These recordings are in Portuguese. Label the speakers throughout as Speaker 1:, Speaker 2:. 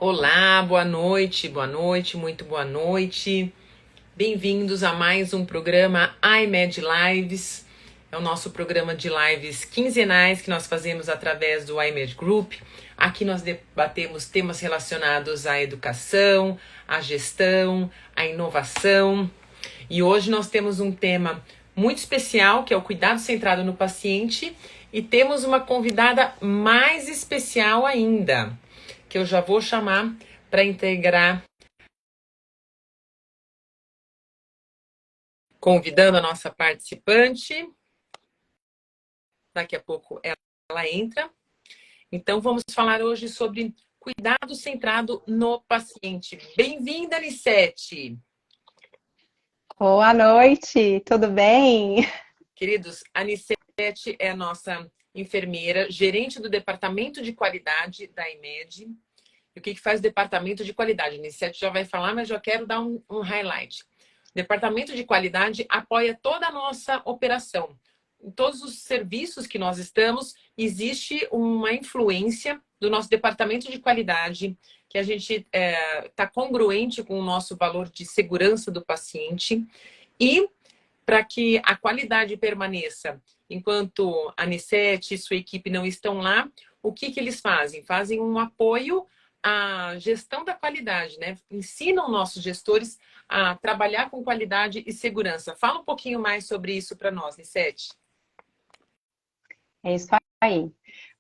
Speaker 1: Olá, boa noite, muito boa noite. Bem-vindos a mais um programa iMed Lives. É o nosso programa de lives quinzenais que nós fazemos através do iMed Group. Aqui nós debatemos temas relacionados à educação, à gestão, à inovação. E hoje nós temos um tema muito especial, que é o cuidado centrado no paciente, e temos uma convidada mais especial ainda, que eu já vou chamar para integrar, convidando a nossa participante. Daqui a pouco ela entra. Então, vamos falar hoje sobre cuidado centrado no paciente. Bem-vinda, Anissete!
Speaker 2: Boa noite, tudo bem?
Speaker 1: Queridos, a Anissete é a nossa enfermeira, gerente do departamento de qualidade da IMED. E o que faz o departamento de qualidade? A Anissete já vai falar, mas já quero dar um highlight. O departamento de qualidade apoia toda a nossa operação. Em todos os serviços que nós estamos, existe uma influência do nosso departamento de qualidade, que a gente está congruente com o nosso valor de segurança do paciente. E para que a qualidade permaneça, enquanto a Anissete e sua equipe não estão lá, o que eles fazem? Fazem um apoio à gestão da qualidade, né? Ensinam nossos gestores a trabalhar com qualidade e segurança. Fala um pouquinho mais sobre isso para nós, Anissete.
Speaker 2: É isso aí.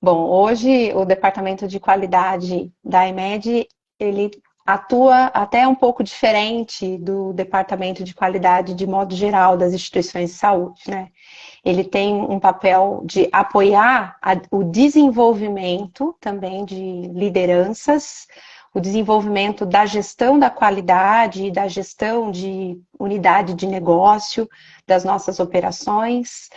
Speaker 2: Bom, hoje o departamento de qualidade da IMED, ele atua até um pouco diferente do departamento de qualidade de modo geral das instituições de saúde, né? Ele tem um papel de apoiar o desenvolvimento também de lideranças, o desenvolvimento da gestão da qualidade e da gestão de unidade de negócio das nossas operações,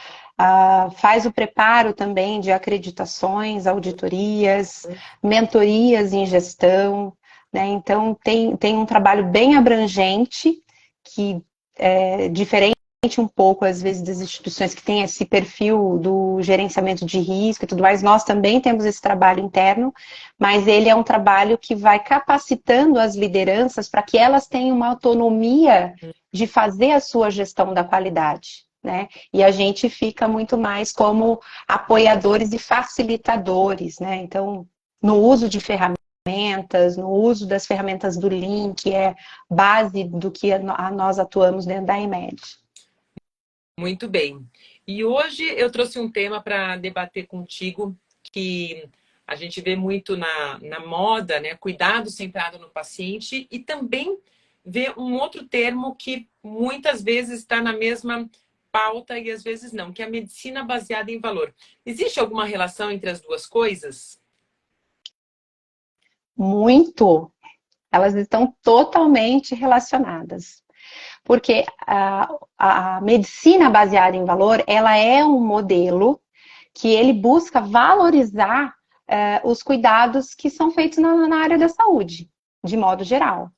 Speaker 2: faz o preparo também de acreditações, auditorias, mentorias em gestão, né? Então tem um trabalho bem abrangente que é diferente um pouco, às vezes, das instituições que têm esse perfil do gerenciamento de risco e tudo mais. Nós também temos esse trabalho interno, mas ele é um trabalho que vai capacitando as lideranças para que elas tenham uma autonomia de fazer a sua gestão da qualidade, né? E a gente fica muito mais como apoiadores e facilitadores, né? Então, no uso de ferramentas, no uso das ferramentas do Lean, que é base do que nós atuamos dentro da IMED.
Speaker 1: Muito bem. E hoje eu trouxe um tema para debater contigo que a gente vê muito na moda, né? Cuidado centrado no paciente, e também vê um outro termo que muitas vezes está na mesma pauta e às vezes não, que é a medicina baseada em valor. Existe alguma relação entre as duas coisas?
Speaker 2: Muito. Elas estão totalmente relacionadas. Porque a medicina baseada em valor, ela é um modelo que ele busca valorizar os cuidados que são feitos na área da saúde, de modo geral.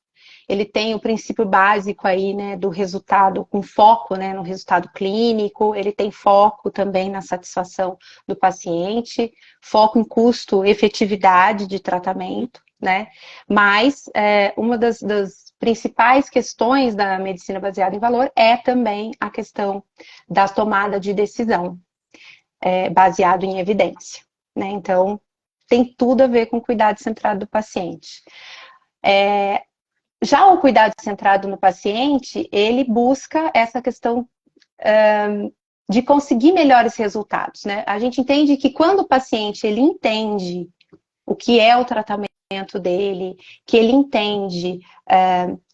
Speaker 2: Ele tem o princípio básico aí, né, do resultado, com foco, né, no resultado clínico, ele tem foco também na satisfação do paciente, foco em custo, efetividade de tratamento, né, mas uma das principais questões da medicina baseada em valor é também a questão da tomada de decisão, baseado em evidência, né, então tem tudo a ver com o cuidado centrado do paciente. Já o cuidado centrado no paciente, ele busca essa questão de conseguir melhores resultados, né? A gente entende que quando o paciente ele entende o que é o tratamento dele, que ele entende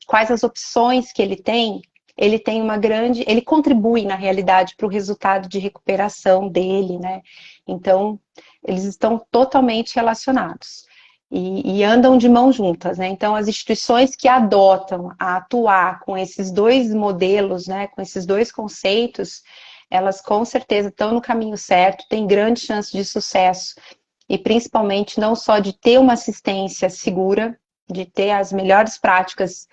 Speaker 2: quais as opções que ele tem uma grande, ele contribui na realidade para o resultado de recuperação dele, né? Então, eles estão totalmente relacionados. E andam de mãos juntas, né? Então, as instituições que adotam a atuar com esses dois modelos, né, com esses dois conceitos, elas com certeza estão no caminho certo, têm grande chance de sucesso, e principalmente não só de ter uma assistência segura, de ter as melhores práticas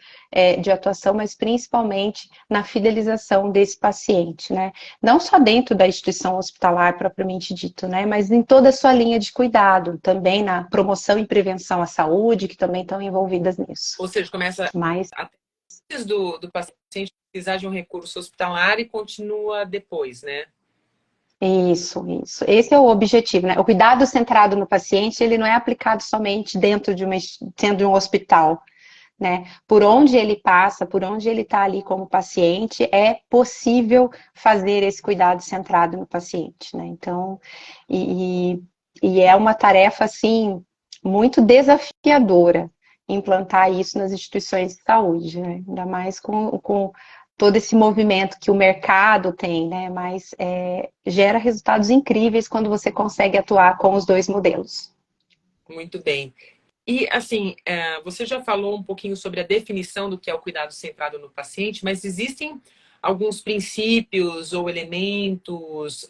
Speaker 2: de atuação, mas principalmente na fidelização desse paciente, né? Não só dentro da instituição hospitalar propriamente dito, né? Mas em toda a sua linha de cuidado, também na promoção e prevenção à saúde, que também estão envolvidas nisso.
Speaker 1: Ou seja, começa
Speaker 2: Mas
Speaker 1: antes do paciente precisar de um recurso hospitalar e continua depois, né?
Speaker 2: Isso. Esse é o objetivo, né? O cuidado centrado no paciente, ele não é aplicado somente dentro de um hospital, né? Por onde ele passa, por onde ele está ali como paciente, é possível fazer esse cuidado centrado no paciente, né? Então, e é uma tarefa, assim, muito desafiadora implantar isso nas instituições de saúde, né? Ainda mais com todo esse movimento que o mercado tem, né? Mas gera resultados incríveis quando você consegue atuar com os dois modelos.
Speaker 1: Muito bem. E, assim, você já falou um pouquinho sobre a definição do que é o cuidado centrado no paciente, mas existem alguns princípios ou elementos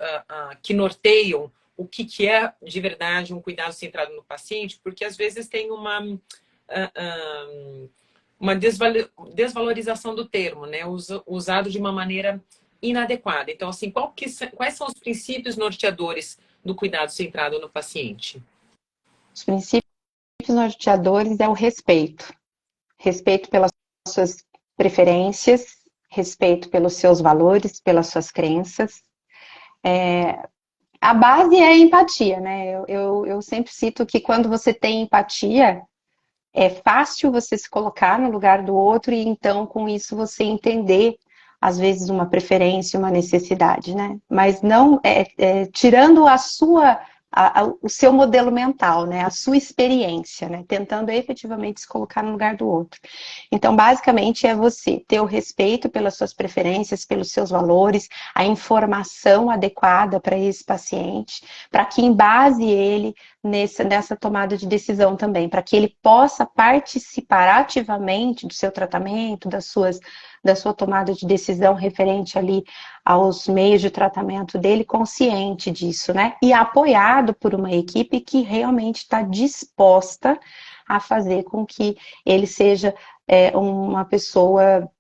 Speaker 1: que norteiam o que é de verdade um cuidado centrado no paciente, porque às vezes tem uma desvalorização do termo, né? Usado de uma maneira inadequada. Então, assim, quais são os princípios norteadores do cuidado centrado no paciente?
Speaker 2: Os princípios norteadores é o respeito. Respeito pelas suas preferências, respeito pelos seus valores, pelas suas crenças. A base é a empatia, né? Eu sempre cito que quando você tem empatia, é fácil você se colocar no lugar do outro e então com isso você entender às vezes uma preferência, uma necessidade, né? Mas não tirando o seu modelo mental, né? A sua experiência, né? Tentando efetivamente se colocar no lugar do outro. Então, basicamente, é você ter o respeito pelas suas preferências, pelos seus valores, a informação adequada para esse paciente, para que embase ele nessa tomada de decisão também, para que ele possa participar ativamente do seu tratamento, da sua tomada de decisão referente ali aos meios de tratamento dele, consciente disso, né? E apoiado por uma equipe que realmente está disposta a fazer com que ele seja uma pessoa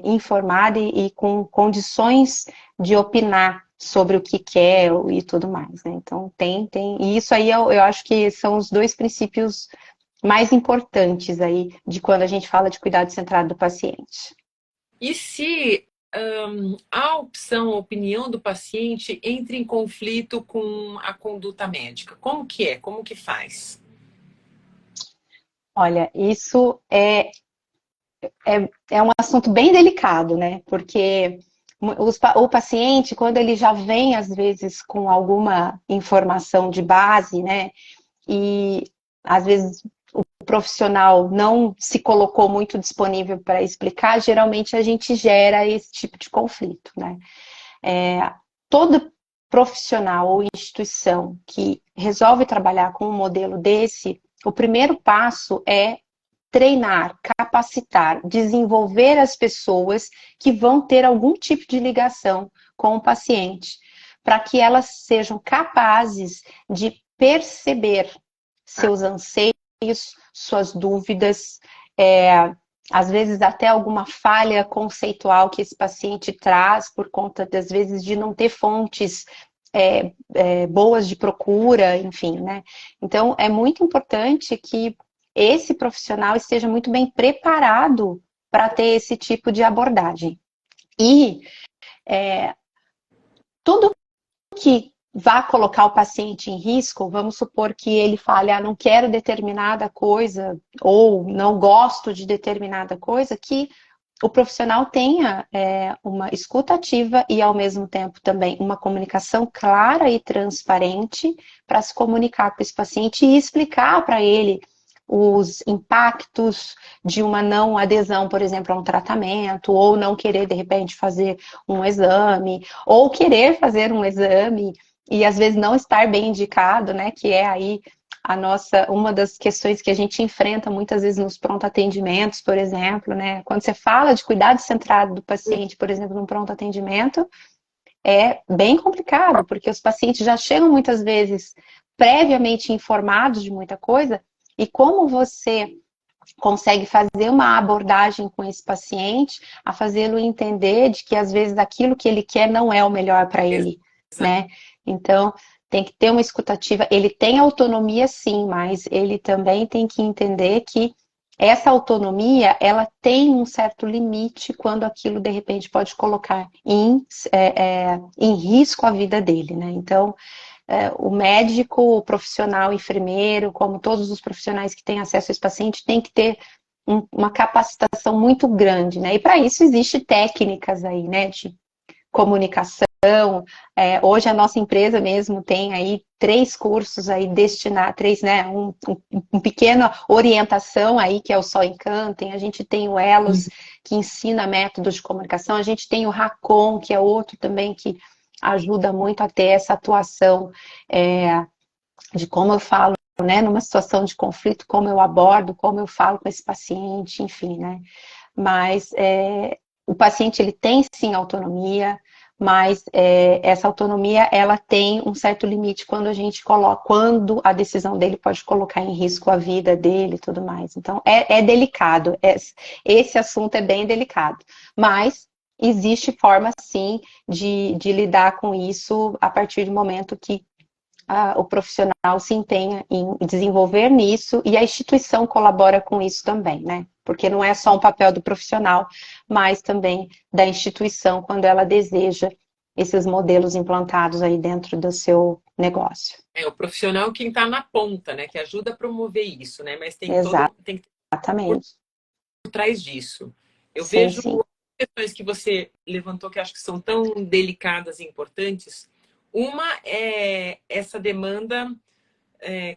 Speaker 2: informada e com condições de opinar sobre o que quer e tudo mais, né? Então, e isso aí eu acho que são os dois princípios mais importantes aí de quando a gente fala de cuidado centrado do paciente.
Speaker 1: E se a opção, a opinião do paciente entra em conflito com a conduta médica? Como que é? Como que faz?
Speaker 2: Olha, isso é um assunto bem delicado, né? Porque o paciente, quando ele já vem, às vezes, com alguma informação de base, né? E às vezes o profissional não se colocou muito disponível para explicar, geralmente a gente gera esse tipo de conflito, né? Todo profissional ou instituição que resolve trabalhar com um modelo desse, o primeiro passo é treinar, capacitar, desenvolver as pessoas que vão ter algum tipo de ligação com o paciente, para que elas sejam capazes de perceber seus anseios, suas dúvidas, às vezes até alguma falha conceitual que esse paciente traz por conta, às vezes, de não ter fontes boas de procura, enfim, né? Então, é muito importante que esse profissional esteja muito bem preparado para ter esse tipo de abordagem. E tudo que vá colocar o paciente em risco, vamos supor que ele fale, não quero determinada coisa, ou não gosto de determinada coisa, que o profissional tenha uma escuta ativa e, ao mesmo tempo, também uma comunicação clara e transparente para se comunicar com esse paciente e explicar para ele os impactos de uma não adesão, por exemplo, a um tratamento, ou não querer, de repente, fazer um exame, ou querer fazer um exame e, às vezes, não estar bem indicado, né, que é aí uma das questões que a gente enfrenta muitas vezes nos pronto atendimentos, por exemplo, né? Quando você fala de cuidado centrado do paciente, por exemplo, num pronto atendimento, é bem complicado, porque os pacientes já chegam muitas vezes previamente informados de muita coisa, e como você consegue fazer uma abordagem com esse paciente, a fazê-lo entender de que às vezes aquilo que ele quer não é o melhor para ele, né? Então, tem que ter uma escutativa. Ele tem autonomia, sim, mas ele também tem que entender que essa autonomia, ela tem um certo limite quando aquilo, de repente, pode colocar em risco a vida dele, né? Então, o médico, o profissional, o enfermeiro, como todos os profissionais que têm acesso a esse paciente, tem que ter uma capacitação muito grande, né? E para isso existe técnicas aí, né, de comunicação. Hoje a nossa empresa mesmo tem aí 3 cursos aí destinados, né, um pequena orientação aí, que é o Só Encantem, a gente tem o Elos, que ensina métodos de comunicação, a gente tem o Racon, que é outro também que ajuda muito a ter essa atuação de como eu falo, né, numa situação de conflito, como eu abordo, como eu falo com esse paciente, enfim, né. Mas o paciente, ele tem sim autonomia, mas essa autonomia, ela tem um certo limite quando a gente coloca, quando a decisão dele pode colocar em risco a vida dele e tudo mais. Então, é delicado, esse assunto é bem delicado, mas existe forma, sim, de lidar com isso a partir do momento que o profissional se empenha em desenvolver nisso e a instituição colabora com isso também, né? Porque não é só um papel do profissional, mas também da instituição quando ela deseja esses modelos implantados aí dentro do seu negócio.
Speaker 1: O profissional quem está na ponta, né? Que ajuda a promover isso, né? Mas tem que
Speaker 2: Exatamente.
Speaker 1: por trás disso. Eu
Speaker 2: Sim,
Speaker 1: vejo
Speaker 2: sim.
Speaker 1: questões que você levantou que acho que são tão delicadas e importantes. Uma é essa demanda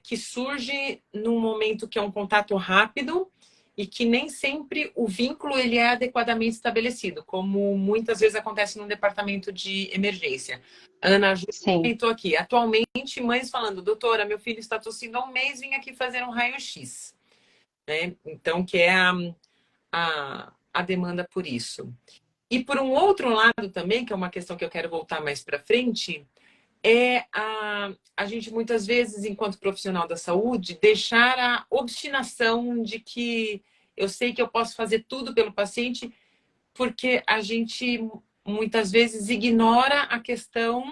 Speaker 1: que surge num momento que é um contato rápido e que nem sempre o vínculo ele é adequadamente estabelecido, como muitas vezes acontece no departamento de emergência. A Ana Júlia comentou aqui, atualmente mães falando, doutora, meu filho está tossindo há um mês, vim aqui fazer um raio-x. Né? Então, que é a demanda por isso. E por um outro lado também, que é uma questão que eu quero voltar mais para frente, é a gente muitas vezes, enquanto profissional da saúde, deixar a obstinação de que eu sei que eu posso fazer tudo pelo paciente, porque a gente muitas vezes ignora a questão,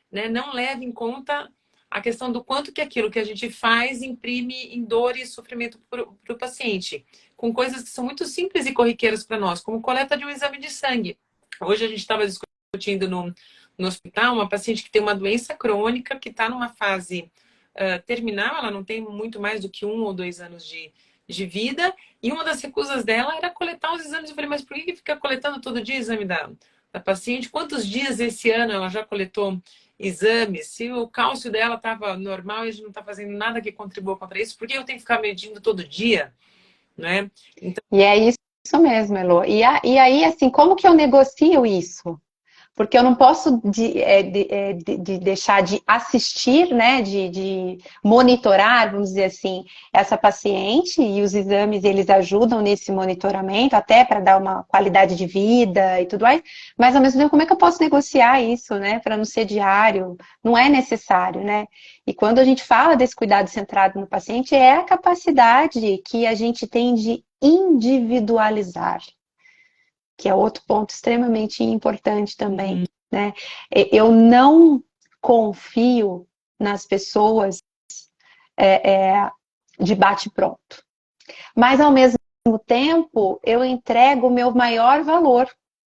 Speaker 1: né, não leva em conta a questão do quanto que aquilo que a gente faz imprime em dor e sofrimento para o paciente, com coisas que são muito simples e corriqueiras para nós, como coleta de um exame de sangue. Hoje a gente estava discutindo no hospital uma paciente que tem uma doença crônica, que está numa fase terminal, ela não tem muito mais do que 1 ou 2 anos de vida, e uma das recusas dela era coletar os exames. Eu falei, mas por que fica coletando todo dia o exame da paciente? Quantos dias esse ano ela já coletou exames? Se o cálcio dela estava normal e a gente não está fazendo nada que contribua contra isso, por que eu tenho que ficar medindo todo dia? Né? Então...
Speaker 2: E é isso mesmo, Elô. E aí, assim, como que eu negocio isso? Porque eu não posso deixar de assistir, né, de monitorar, vamos dizer assim, essa paciente, e os exames, eles ajudam nesse monitoramento, até para dar uma qualidade de vida e tudo mais, mas ao mesmo tempo, como é que eu posso negociar isso, né, para não ser diário? Não é necessário, né? E quando a gente fala desse cuidado centrado no paciente, é a capacidade que a gente tem de individualizar, que é outro ponto extremamente importante também, né? Eu não confio nas pessoas de bate-pronto. Mas, ao mesmo tempo, eu entrego o meu maior valor,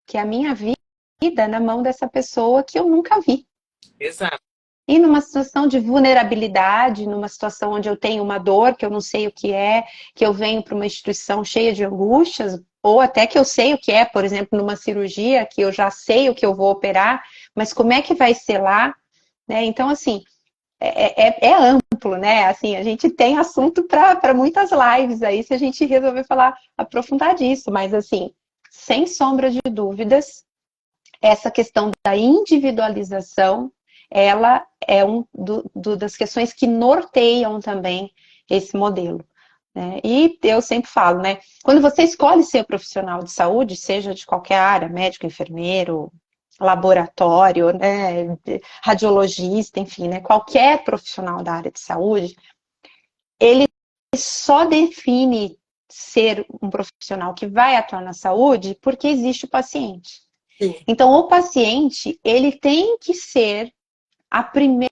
Speaker 2: que é a minha vida, na mão dessa pessoa que eu nunca vi.
Speaker 1: Exato.
Speaker 2: E numa situação de vulnerabilidade, numa situação onde eu tenho uma dor, que eu não sei o que é, que eu venho para uma instituição cheia de angústias, ou até que eu sei o que é, por exemplo, numa cirurgia, que eu já sei o que eu vou operar, mas como é que vai ser lá? Né? Então, assim, é amplo, né? Assim, a gente tem assunto para muitas lives aí, se a gente resolver falar, aprofundar disso, mas assim, sem sombra de dúvidas, essa questão da individualização, ela é das questões que norteiam também esse modelo. Né? E eu sempre falo, né? Quando você escolhe ser profissional de saúde, seja de qualquer área, médico, enfermeiro, laboratório, né, radiologista, enfim, né, qualquer profissional da área de saúde, ele só define ser um profissional que vai atuar na saúde porque existe o paciente.
Speaker 1: Sim.
Speaker 2: Então, o paciente, ele tem que ser a primeira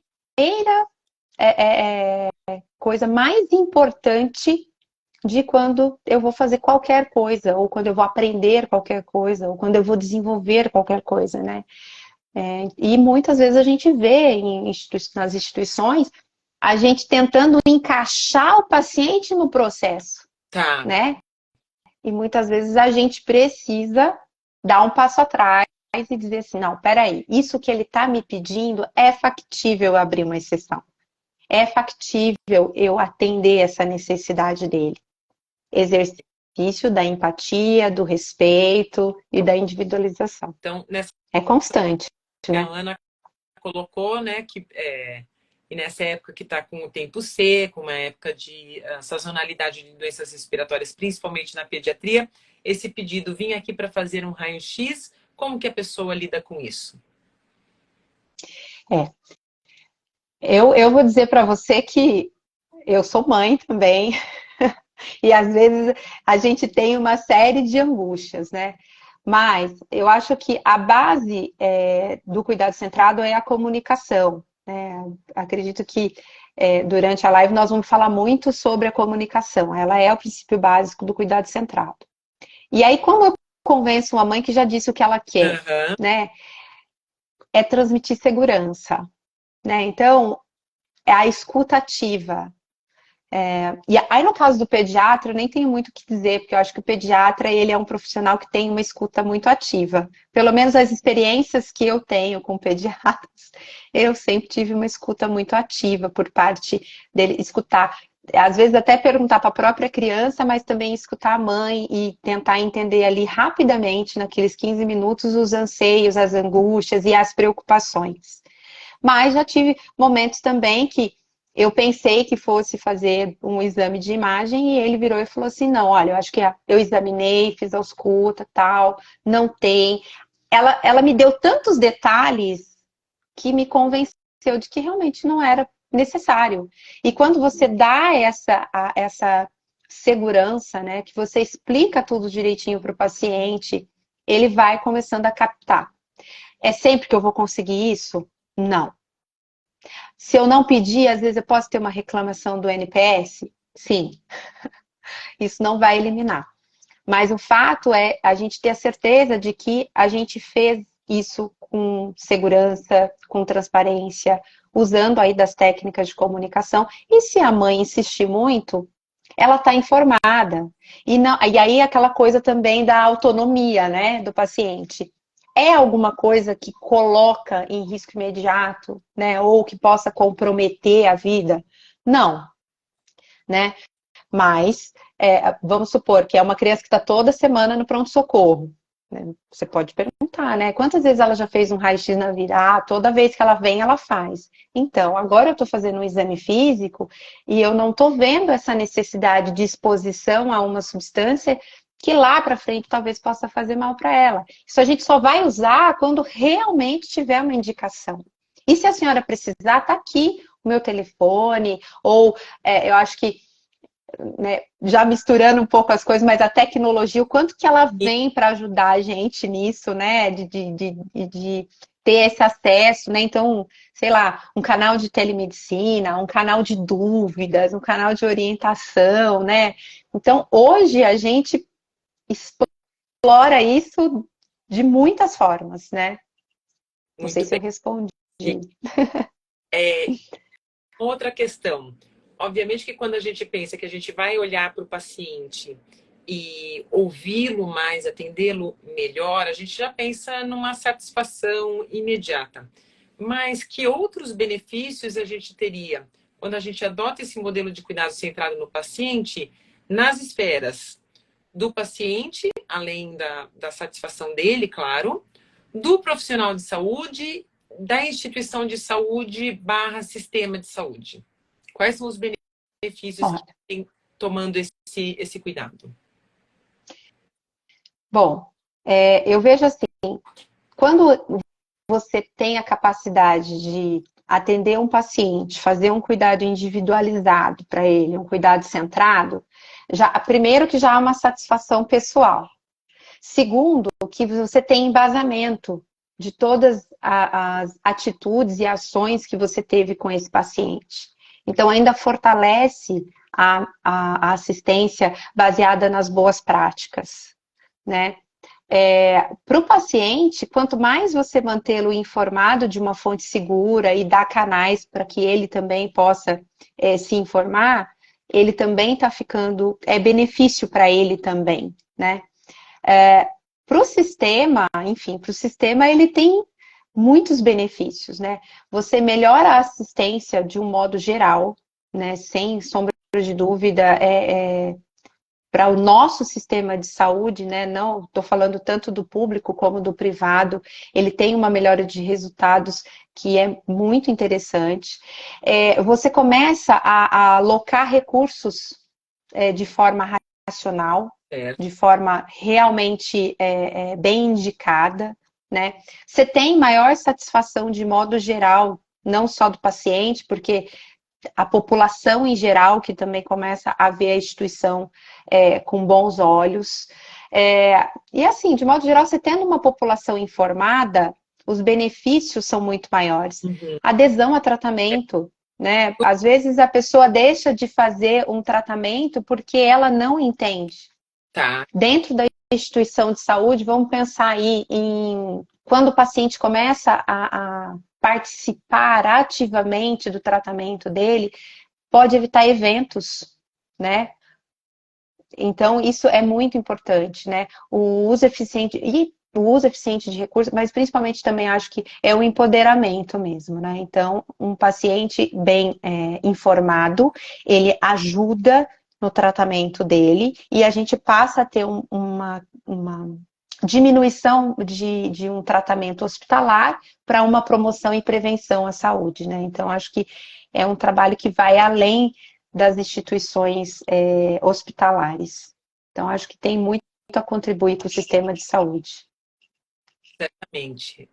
Speaker 2: coisa mais importante de quando eu vou fazer qualquer coisa, ou quando eu vou aprender qualquer coisa, ou quando eu vou desenvolver qualquer coisa, né? E muitas vezes a gente vê nas instituições a gente tentando encaixar o paciente no processo,
Speaker 1: Tá.
Speaker 2: né? E muitas vezes a gente precisa dar um passo atrás e dizer assim, não, peraí, isso que ele está me pedindo é factível abrir uma exceção. É factível eu atender essa necessidade dele. Exercício da empatia, do respeito e da individualização.
Speaker 1: Então,
Speaker 2: É constante,
Speaker 1: a
Speaker 2: né?
Speaker 1: Ana colocou, né, que e nessa época que está com o tempo seco, uma época de sazonalidade de doenças respiratórias, principalmente na pediatria, esse pedido vinha aqui para fazer um raio-x. Como que a pessoa lida com isso?
Speaker 2: Eu vou dizer para você que eu sou mãe também, e às vezes a gente tem uma série de angústias, né? Mas eu acho que a base do cuidado centrado é a comunicação, né? Acredito que durante a live nós vamos falar muito sobre a comunicação. Ela é o princípio básico do cuidado centrado. E aí, como eu convenço uma mãe que já disse o que ela quer,
Speaker 1: Uhum.
Speaker 2: né? É transmitir segurança, né? Então, é a escuta ativa. E aí, no caso do pediatra, eu nem tenho muito o que dizer, porque eu acho que o pediatra, ele é um profissional que tem uma escuta muito ativa. Pelo menos as experiências que eu tenho com pediatras, eu sempre tive uma escuta muito ativa por parte dele, escutar, às vezes até perguntar para a própria criança, mas também escutar a mãe e tentar entender ali rapidamente, naqueles 15 minutos, os anseios, as angústias e as preocupações. Mas já tive momentos também que eu pensei que fosse fazer um exame de imagem e ele virou e falou assim, não, olha, eu acho que eu examinei, fiz a ausculta, tal, não tem. Ela me deu tantos detalhes que me convenceu de que realmente não era necessário. E quando você dá essa segurança, né, que você explica tudo direitinho para o paciente, ele vai começando a captar. É sempre que eu vou conseguir isso? Não. Se eu não pedir, às vezes eu posso ter uma reclamação do NPS? Sim, isso não vai eliminar. Mas o fato é a gente ter a certeza de que a gente fez isso com segurança, com transparência, usando aí das técnicas de comunicação. E se a mãe insistir muito, ela está informada. E aí aquela coisa também da autonomia, né, do paciente. É alguma coisa que coloca em risco imediato, né, ou que possa comprometer a vida? Não, né? Mas vamos supor que é uma criança que está toda semana no pronto-socorro. Né? Você pode perguntar, né? Quantas vezes ela já fez um raio-x na vida? Ah, toda vez que ela vem, ela faz. Então, agora eu estou fazendo um exame físico e eu não estou vendo essa necessidade de exposição a uma substância que lá para frente talvez possa fazer mal para ela. Isso a gente só vai usar quando realmente tiver uma indicação. E se a senhora precisar, está aqui o meu telefone, ou eu acho que né, já misturando um pouco as coisas, mas a tecnologia, o quanto que ela vem para ajudar a gente nisso, né? De ter esse acesso, né? Então, sei lá, um canal de telemedicina, um canal de dúvidas, um canal de orientação, né? Então, hoje a gente explora isso de muitas formas, né? Não sei
Speaker 1: Muito
Speaker 2: se eu
Speaker 1: bem.
Speaker 2: respondi.
Speaker 1: Outra questão. Obviamente que quando a gente pensa que a gente vai olhar para o paciente e ouvi-lo mais, atendê-lo melhor, a gente já pensa numa satisfação imediata. Mas que outros benefícios a gente teria quando a gente adota esse modelo de cuidado centrado no paciente, nas esferas do paciente, além da satisfação dele, claro, do profissional de saúde, da instituição de saúde barra sistema de saúde? Quais são os benefícios que tem tomando esse cuidado?
Speaker 2: Bom, eu vejo assim, quando você tem a capacidade de atender um paciente, fazer um cuidado individualizado para ele, um cuidado centrado, primeiro que já há uma satisfação pessoal. Segundo, que você tem embasamento de todas as atitudes e ações que você teve com esse paciente. Então, ainda fortalece a assistência baseada nas boas práticas, né? Para o paciente, quanto mais você mantê-lo informado de uma fonte segura e dar canais para que ele também possa se informar, ele também está ficando, benefício para ele também, né? Para o sistema, enfim, para o sistema ele tem muitos benefícios, né? Você melhora a assistência de um modo geral, né? Sem sombra de dúvida, para o nosso sistema de saúde, né? Não estou falando tanto do público como do privado, ele tem uma melhora de resultados que é muito interessante. Você começa a alocar recursos de forma racional, de forma realmente bem indicada, né? Você tem maior satisfação de modo geral, não só do paciente, porque a população em geral, que também começa a ver a instituição com bons olhos. E assim, de modo geral, você tendo uma população informada, os benefícios são muito maiores.
Speaker 1: Uhum.
Speaker 2: Adesão a tratamento, né? Às vezes a pessoa deixa de fazer um tratamento porque ela não entende.
Speaker 1: Tá.
Speaker 2: Dentro da instituição de saúde, vamos pensar aí em quando o paciente começa a participar ativamente do tratamento dele, pode evitar eventos, né? Então, isso é muito importante, né? O uso eficiente de recursos, mas principalmente também acho que é o empoderamento mesmo, né? Então, um paciente bem informado, ele ajuda no tratamento dele e a gente passa a ter uma diminuição de um tratamento hospitalar para uma promoção e prevenção à saúde, né? Então, acho que é um trabalho que vai além das instituições hospitalares. Então, acho que tem muito a contribuir para o sistema de saúde.
Speaker 1: Certamente.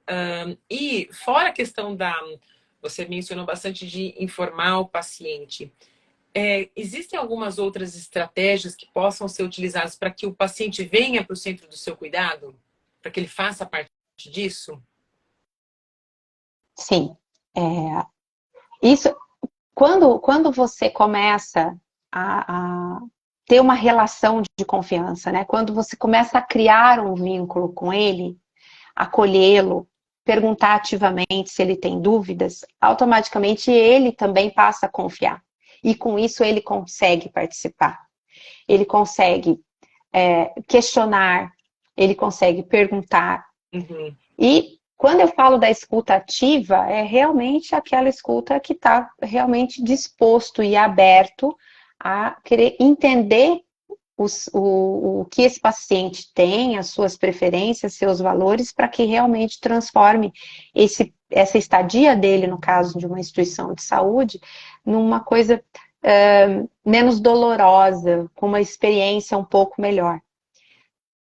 Speaker 1: E fora a questão você mencionou bastante de informar o paciente. Existem algumas outras estratégias que possam ser utilizadas para que o paciente venha para o centro do seu cuidado? Para que ele faça parte disso?
Speaker 2: Sim. Isso, quando você começa a ter uma relação de confiança, né? Quando você começa a criar um vínculo com ele, acolhê-lo, perguntar ativamente se ele tem dúvidas, automaticamente ele também passa a confiar. E com isso ele consegue participar. Ele consegue questionar, ele consegue perguntar.
Speaker 1: Uhum.
Speaker 2: E quando eu falo da escuta ativa, é realmente aquela escuta que está realmente disposto e aberto a querer entender o que esse paciente tem, as suas preferências, seus valores, para que realmente transforme essa estadia dele, no caso de uma instituição de saúde, numa coisa menos dolorosa, com uma experiência um pouco melhor.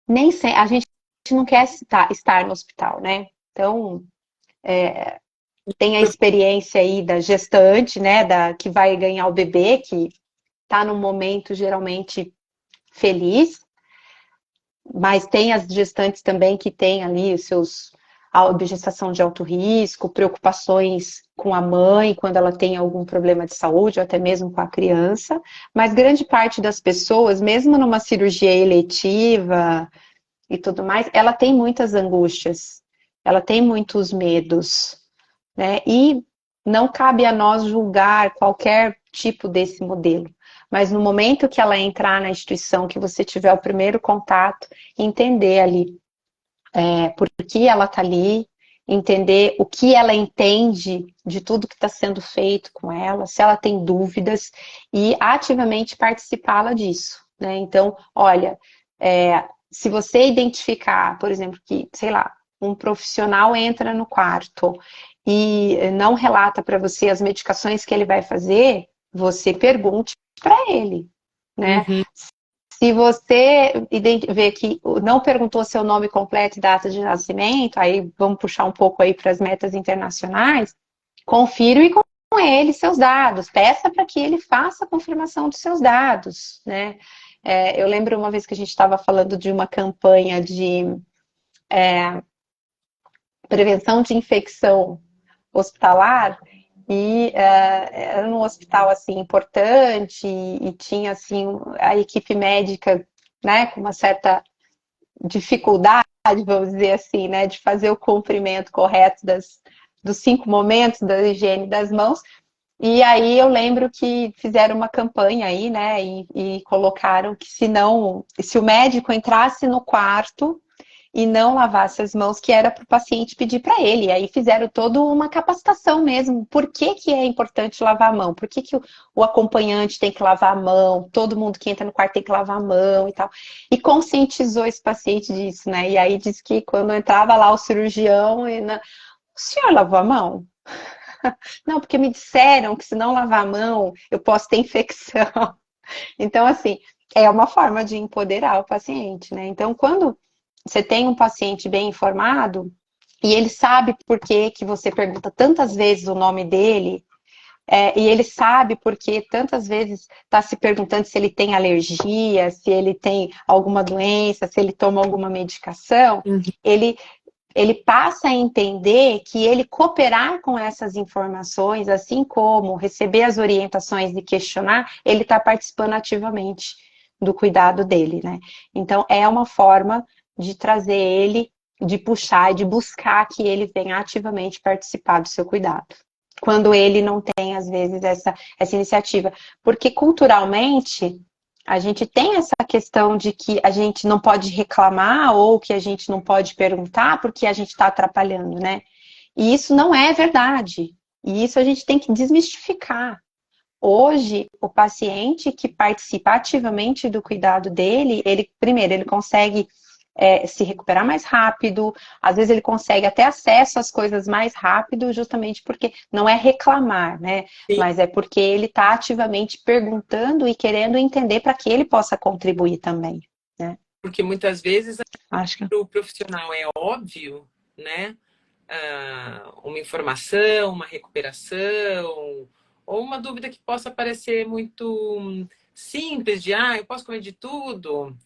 Speaker 2: Nem sempre, a gente não quer estar no hospital, né? Então, tem a experiência aí da gestante, né, que vai ganhar o bebê, que está num momento geralmente feliz, mas tem as gestantes também que têm ali a gestação de alto risco, preocupações com a mãe quando ela tem algum problema de saúde, ou até mesmo com a criança, mas grande parte das pessoas, mesmo numa cirurgia eletiva e tudo mais, ela tem muitas angústias, ela tem muitos medos, né? E não cabe a nós julgar qualquer tipo desse modelo. Mas no momento que ela entrar na instituição, que você tiver o primeiro contato, entender ali por que ela está ali, entender o que ela entende de tudo que está sendo feito com ela, se ela tem dúvidas, e ativamente participá-la disso, né? Então, olha, se você identificar, por exemplo, que, sei lá, um profissional entra no quarto e não relata para você as medicações que ele vai fazer, você pergunte para ele, né?
Speaker 1: Uhum.
Speaker 2: Se você vê que não perguntou seu nome completo e data de nascimento, aí vamos puxar um pouco aí para as metas internacionais, confira e com ele seus dados, peça para que ele faça a confirmação dos seus dados, né? Eu lembro uma vez que a gente estava falando de uma campanha de prevenção de infecção hospitalar e era num hospital assim importante e tinha assim a equipe médica, né, com uma certa dificuldade, vamos dizer assim, né, de fazer o cumprimento correto dos 5 momentos da higiene das mãos. E aí eu lembro que fizeram uma campanha aí, né, e colocaram que se o médico entrasse no quarto e não lavasse as mãos, que era para o paciente pedir para ele. E aí fizeram toda uma capacitação mesmo. Por que que é importante lavar a mão? Por que que o acompanhante tem que lavar a mão? Todo mundo que entra no quarto tem que lavar a mão e tal. E conscientizou esse paciente disso, né? E aí disse que quando entrava lá o cirurgião, o senhor lavou a mão? Não, porque me disseram que se não lavar a mão, eu posso ter infecção. Então, assim, é uma forma de empoderar o paciente, né? Então, quando você tem um paciente bem informado e ele sabe por que que você pergunta tantas vezes o nome dele, e ele sabe porque tantas vezes está se perguntando se ele tem alergia, se ele tem alguma doença, se ele toma alguma medicação, ele passa a entender que ele cooperar com essas informações, assim como receber as orientações e questionar, ele está participando ativamente do cuidado dele, né? Então, é uma forma de trazer ele, de puxar e de buscar que ele venha ativamente participar do seu cuidado. Quando ele não tem, às vezes, essa iniciativa. Porque, culturalmente, a gente tem essa questão de que a gente não pode reclamar ou que a gente não pode perguntar porque a gente está atrapalhando, né? E isso não é verdade. E isso a gente tem que desmistificar. Hoje, o paciente que participa ativamente do cuidado dele, primeiro, ele consegue se recuperar mais rápido, às vezes ele consegue até acesso às coisas mais rápido, justamente porque não é reclamar, né?
Speaker 1: Sim.
Speaker 2: Mas é porque ele está ativamente perguntando e querendo entender para que ele possa contribuir também, né?
Speaker 1: Porque muitas vezes
Speaker 2: Acho que
Speaker 1: para o profissional é óbvio, né? Uma informação, uma recuperação, ou uma dúvida que possa parecer muito simples, de eu posso comer de tudo,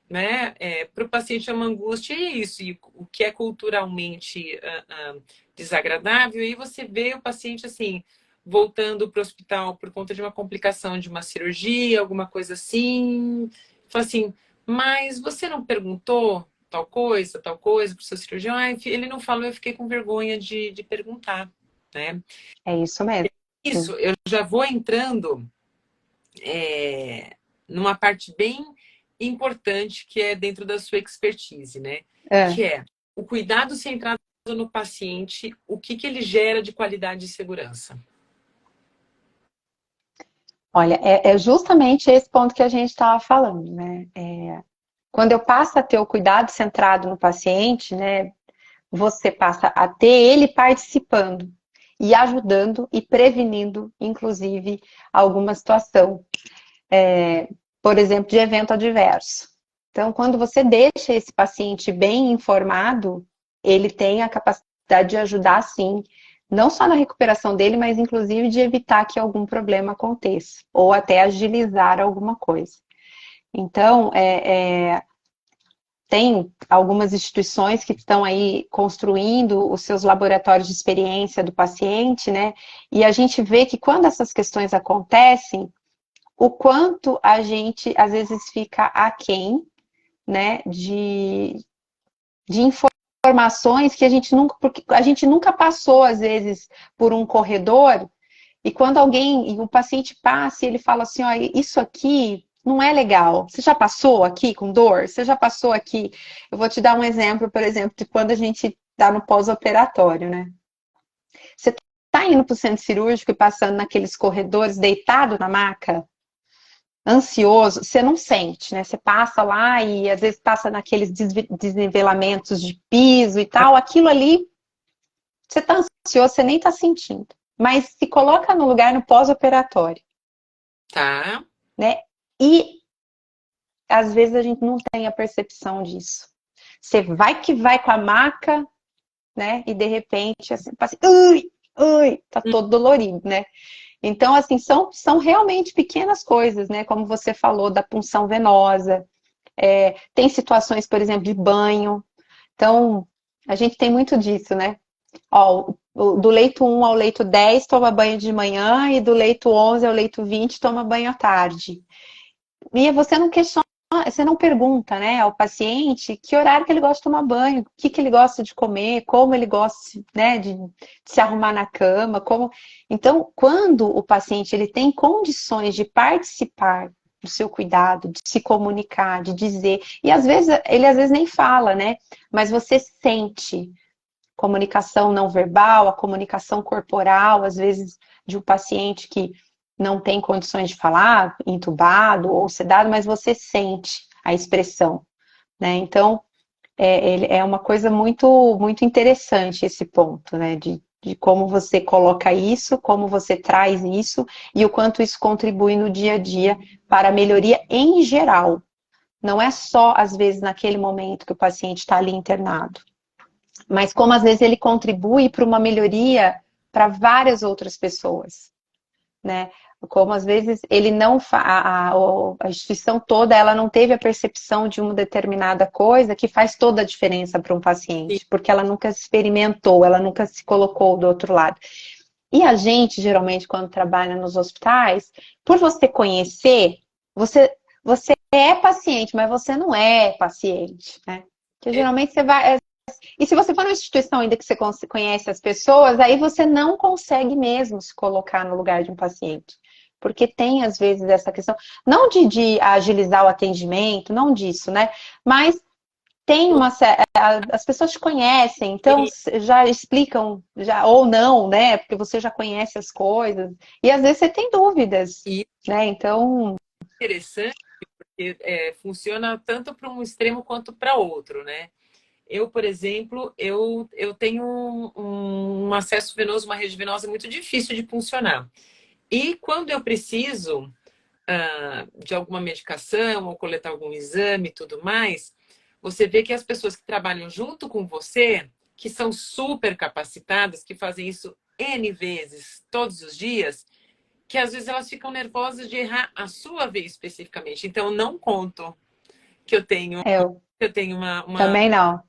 Speaker 1: né? Para o paciente é uma angústia e isso, e o que é culturalmente desagradável, e aí você vê o paciente assim, voltando para o hospital por conta de uma complicação de uma cirurgia, alguma coisa assim, fala assim, mas você não perguntou tal coisa para o seu cirurgião? Ele não falou, eu fiquei com vergonha de perguntar, né?
Speaker 2: é isso mesmo.
Speaker 1: Isso, eu já vou entrando numa parte bem importante que é dentro da sua expertise, né? Que é o cuidado centrado no paciente, o que ele gera de qualidade e segurança.
Speaker 2: Olha, é justamente esse ponto que a gente estava falando, né? Quando eu passo a ter o cuidado centrado no paciente, né? Você passa a ter ele participando e ajudando e prevenindo, inclusive, alguma situação, por exemplo, de evento adverso. Então, quando você deixa esse paciente bem informado, ele tem a capacidade de ajudar, sim, não só na recuperação dele, mas inclusive de evitar que algum problema aconteça, ou até agilizar alguma coisa. Então, tem algumas instituições que estão aí construindo os seus laboratórios de experiência do paciente, né? E a gente vê que quando essas questões acontecem, o quanto a gente às vezes fica aquém, né, de informações que porque a gente nunca passou às vezes por um corredor e quando o paciente passa e ele fala assim, ó, isso aqui não é legal. Você já passou aqui com dor? Você já passou aqui? Eu vou te dar um exemplo, por exemplo, de quando a gente está no pós-operatório, né? Você está indo para o centro cirúrgico e passando naqueles corredores, deitado na maca, ansioso, você não sente, né? Você passa lá e às vezes passa naqueles desnivelamentos de piso e tal, aquilo ali, você tá ansioso, você nem tá sentindo. Mas se coloca no lugar no pós-operatório,
Speaker 1: Tá.
Speaker 2: né? E às vezes a gente não tem a percepção disso. Você vai que vai com a maca, né? E de repente, assim, passa, ui! ui, tá todo dolorido, né? Então, assim, são realmente pequenas coisas, né? Como você falou da punção venosa. Tem situações, por exemplo, de banho. Então, a gente tem muito disso, né? Ó, do leito 1 ao leito 10 toma banho de manhã e do leito 11 ao leito 20 toma banho à tarde. E você não questiona, você não pergunta, né, ao paciente que horário que ele gosta de tomar banho, o que que ele gosta de comer, como ele gosta, né, de se arrumar na cama, como. Então, quando o paciente ele tem condições de participar do seu cuidado, de se comunicar, de dizer, e às vezes nem fala, né? Mas você sente comunicação não verbal, a comunicação corporal, às vezes de um paciente que não tem condições de falar, entubado ou sedado, mas você sente a expressão, né? Então, é uma coisa muito, muito interessante esse ponto, né? De como você coloca isso, como você traz isso e o quanto isso contribui no dia a dia para a melhoria em geral. Não é só, às vezes, naquele momento que o paciente está ali internado, mas como às vezes ele contribui para uma melhoria para várias outras pessoas, né? Como às vezes ele não a instituição toda ela não teve a percepção de uma determinada coisa que faz toda a diferença para um paciente, porque ela nunca experimentou, ela nunca se colocou do outro lado. E a gente, geralmente, quando trabalha nos hospitais, por você conhecer, você é paciente, mas você não é paciente, né? Porque geralmente você vai. E se você for numa instituição ainda que você conhece as pessoas, aí você não consegue mesmo se colocar no lugar de um paciente. Porque tem, às vezes, essa questão, não de agilizar o atendimento, não disso, né? Mas tem as pessoas te conhecem, então já explicam, já, ou não, né? Porque você já conhece as coisas. E às vezes você tem dúvidas,
Speaker 1: E
Speaker 2: né? Então,
Speaker 1: interessante, porque funciona tanto para um extremo quanto para outro, né? Eu, por exemplo, eu tenho um acesso venoso, uma rede venosa muito difícil de funcionar. E quando eu preciso de alguma medicação ou coletar algum exame e tudo mais, você vê que as pessoas que trabalham junto com você, que são super capacitadas, que fazem isso N vezes, todos os dias, que às vezes elas ficam nervosas de errar a sua vez especificamente. Então, eu não conto que eu tenho uma.
Speaker 2: também não.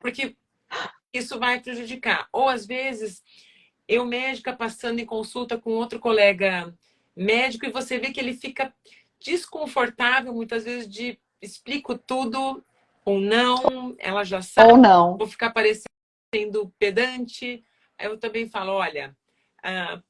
Speaker 1: Porque isso vai prejudicar. Ou às vezes, eu médica passando em consulta com outro colega médico e você vê que ele fica desconfortável muitas vezes de explico tudo ou não, ela já sabe,
Speaker 2: Ou não.
Speaker 1: vou ficar parecendo pedante. Aí eu também falo, olha,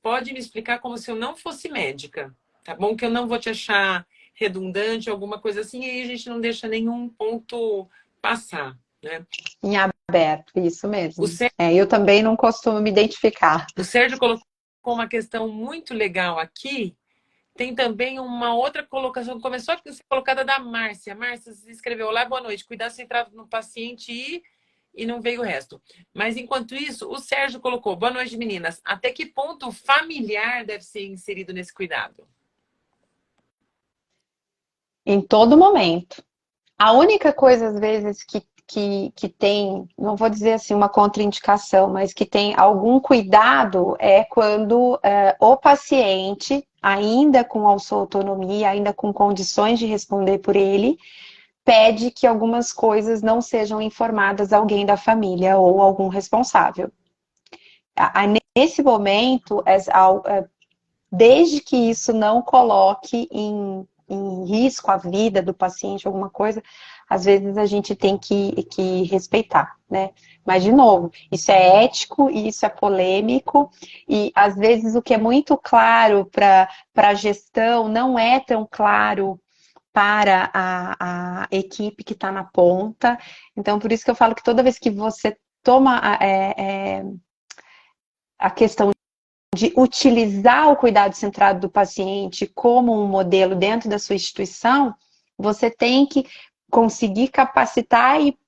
Speaker 1: pode me explicar como se eu não fosse médica, tá bom? Que eu não vou te achar redundante, alguma coisa assim, e aí a gente não deixa nenhum ponto passar, né?
Speaker 2: Em aberto, isso
Speaker 1: O
Speaker 2: mesmo. Eu também não costumo me identificar.
Speaker 1: O Sérgio colocou uma questão muito legal aqui. Tem também uma outra colocação que começou a ser colocada da Márcia. Márcia escreveu: olá, boa noite. Cuidado centrado no paciente e não veio o resto. Mas enquanto isso, o Sérgio colocou: boa noite, meninas. Até que ponto o familiar deve ser inserido nesse cuidado?
Speaker 2: Em todo momento. A única coisa, às vezes, que tem, não vou dizer assim uma contraindicação, mas que tem algum cuidado é quando o paciente, ainda com a sua autonomia, ainda com condições de responder por ele, pede que algumas coisas não sejam informadas a alguém da família ou algum responsável. Nesse momento, desde que isso não coloque em risco a vida do paciente, alguma coisa, às vezes a gente tem que respeitar, né? Mas, de novo, isso é ético e isso é polêmico, e às vezes o que é muito claro para a gestão não é tão claro para a equipe que está na ponta. Então, por isso que eu falo que toda vez que você toma a questão de utilizar o cuidado centrado do paciente como um modelo dentro da sua instituição, você tem que conseguir capacitar e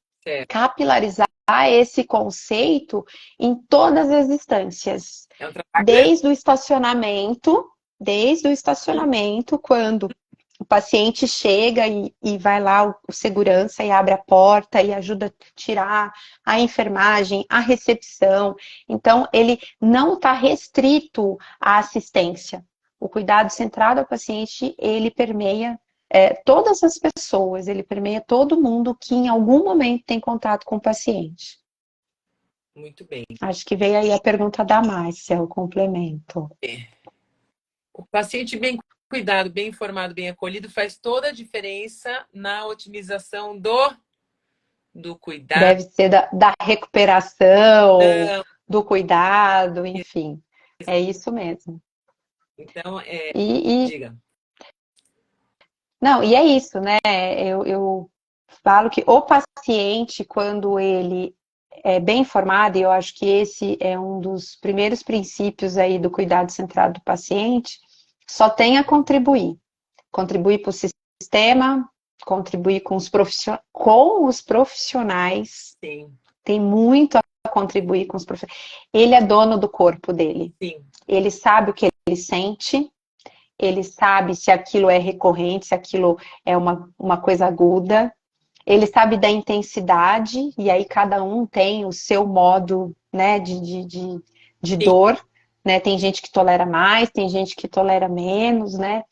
Speaker 2: capilarizar esse conceito em todas as instâncias. Desde o estacionamento, quando O paciente chega e vai lá o segurança e abre a porta e ajuda a tirar a enfermagem, a recepção. Então, ele não está restrito à assistência. O cuidado centrado ao paciente, ele permeia todas as pessoas, ele permeia todo mundo que em algum momento tem contato com o paciente.
Speaker 1: Muito bem.
Speaker 2: Acho que veio aí a pergunta da Márcia, o complemento.
Speaker 1: O paciente bem cuidado, bem informado, bem acolhido faz toda a diferença na otimização do cuidado.
Speaker 2: Deve ser da recuperação, do cuidado, enfim. É isso mesmo.
Speaker 1: Então,
Speaker 2: E,
Speaker 1: diga.
Speaker 2: não, e é isso, né? Eu falo que o paciente, quando ele é bem informado, e eu acho que esse é um dos primeiros princípios aí do cuidado centrado do paciente, só tem a contribuir. Contribuir para o sistema, contribuir com os profissionais.
Speaker 1: Sim.
Speaker 2: Tem muito a contribuir com os profissionais. Ele é dono do corpo dele.
Speaker 1: Sim.
Speaker 2: Ele sabe o que ele sente, ele sabe se aquilo é recorrente, se aquilo é uma coisa aguda. Ele sabe da intensidade, e aí cada um tem o seu modo, né, de dor. Né? Tem gente que tolera mais, tem gente que tolera menos, né?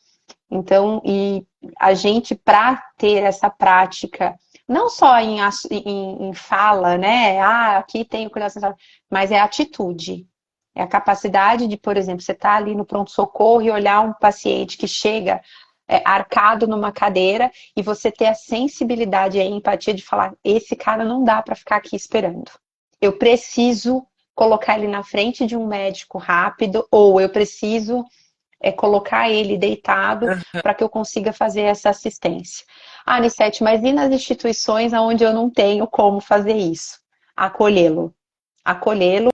Speaker 2: Então, e a gente, para ter essa prática, não só em fala, né? Ah, aqui tem o cuidado central, mas é atitude. É a capacidade de, por exemplo, você estar ali no pronto-socorro e olhar um paciente que chega arcado numa cadeira e você ter a sensibilidade e a empatia de falar: esse cara não dá para ficar aqui esperando. Eu preciso colocar ele na frente de um médico rápido, ou eu preciso colocar ele deitado para que eu consiga fazer essa assistência. Ah, Anissete, mas e nas instituições onde eu não tenho como fazer isso? Acolhê-lo. Acolhê-lo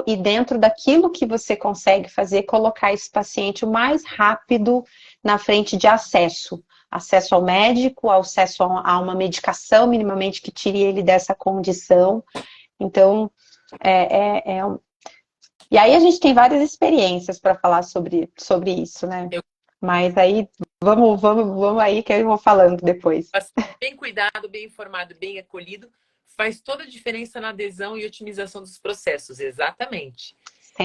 Speaker 2: e dentro daquilo que você consegue fazer, colocar esse paciente o mais rápido na frente de acesso. Acesso ao médico, acesso a uma medicação minimamente que tire ele dessa condição. Então, e aí a gente tem várias experiências para falar sobre isso, né? Mas aí, vamos aí que eu vou falando depois.
Speaker 1: Bem cuidado, bem informado, bem acolhido, faz toda a diferença na adesão e otimização dos processos, exatamente.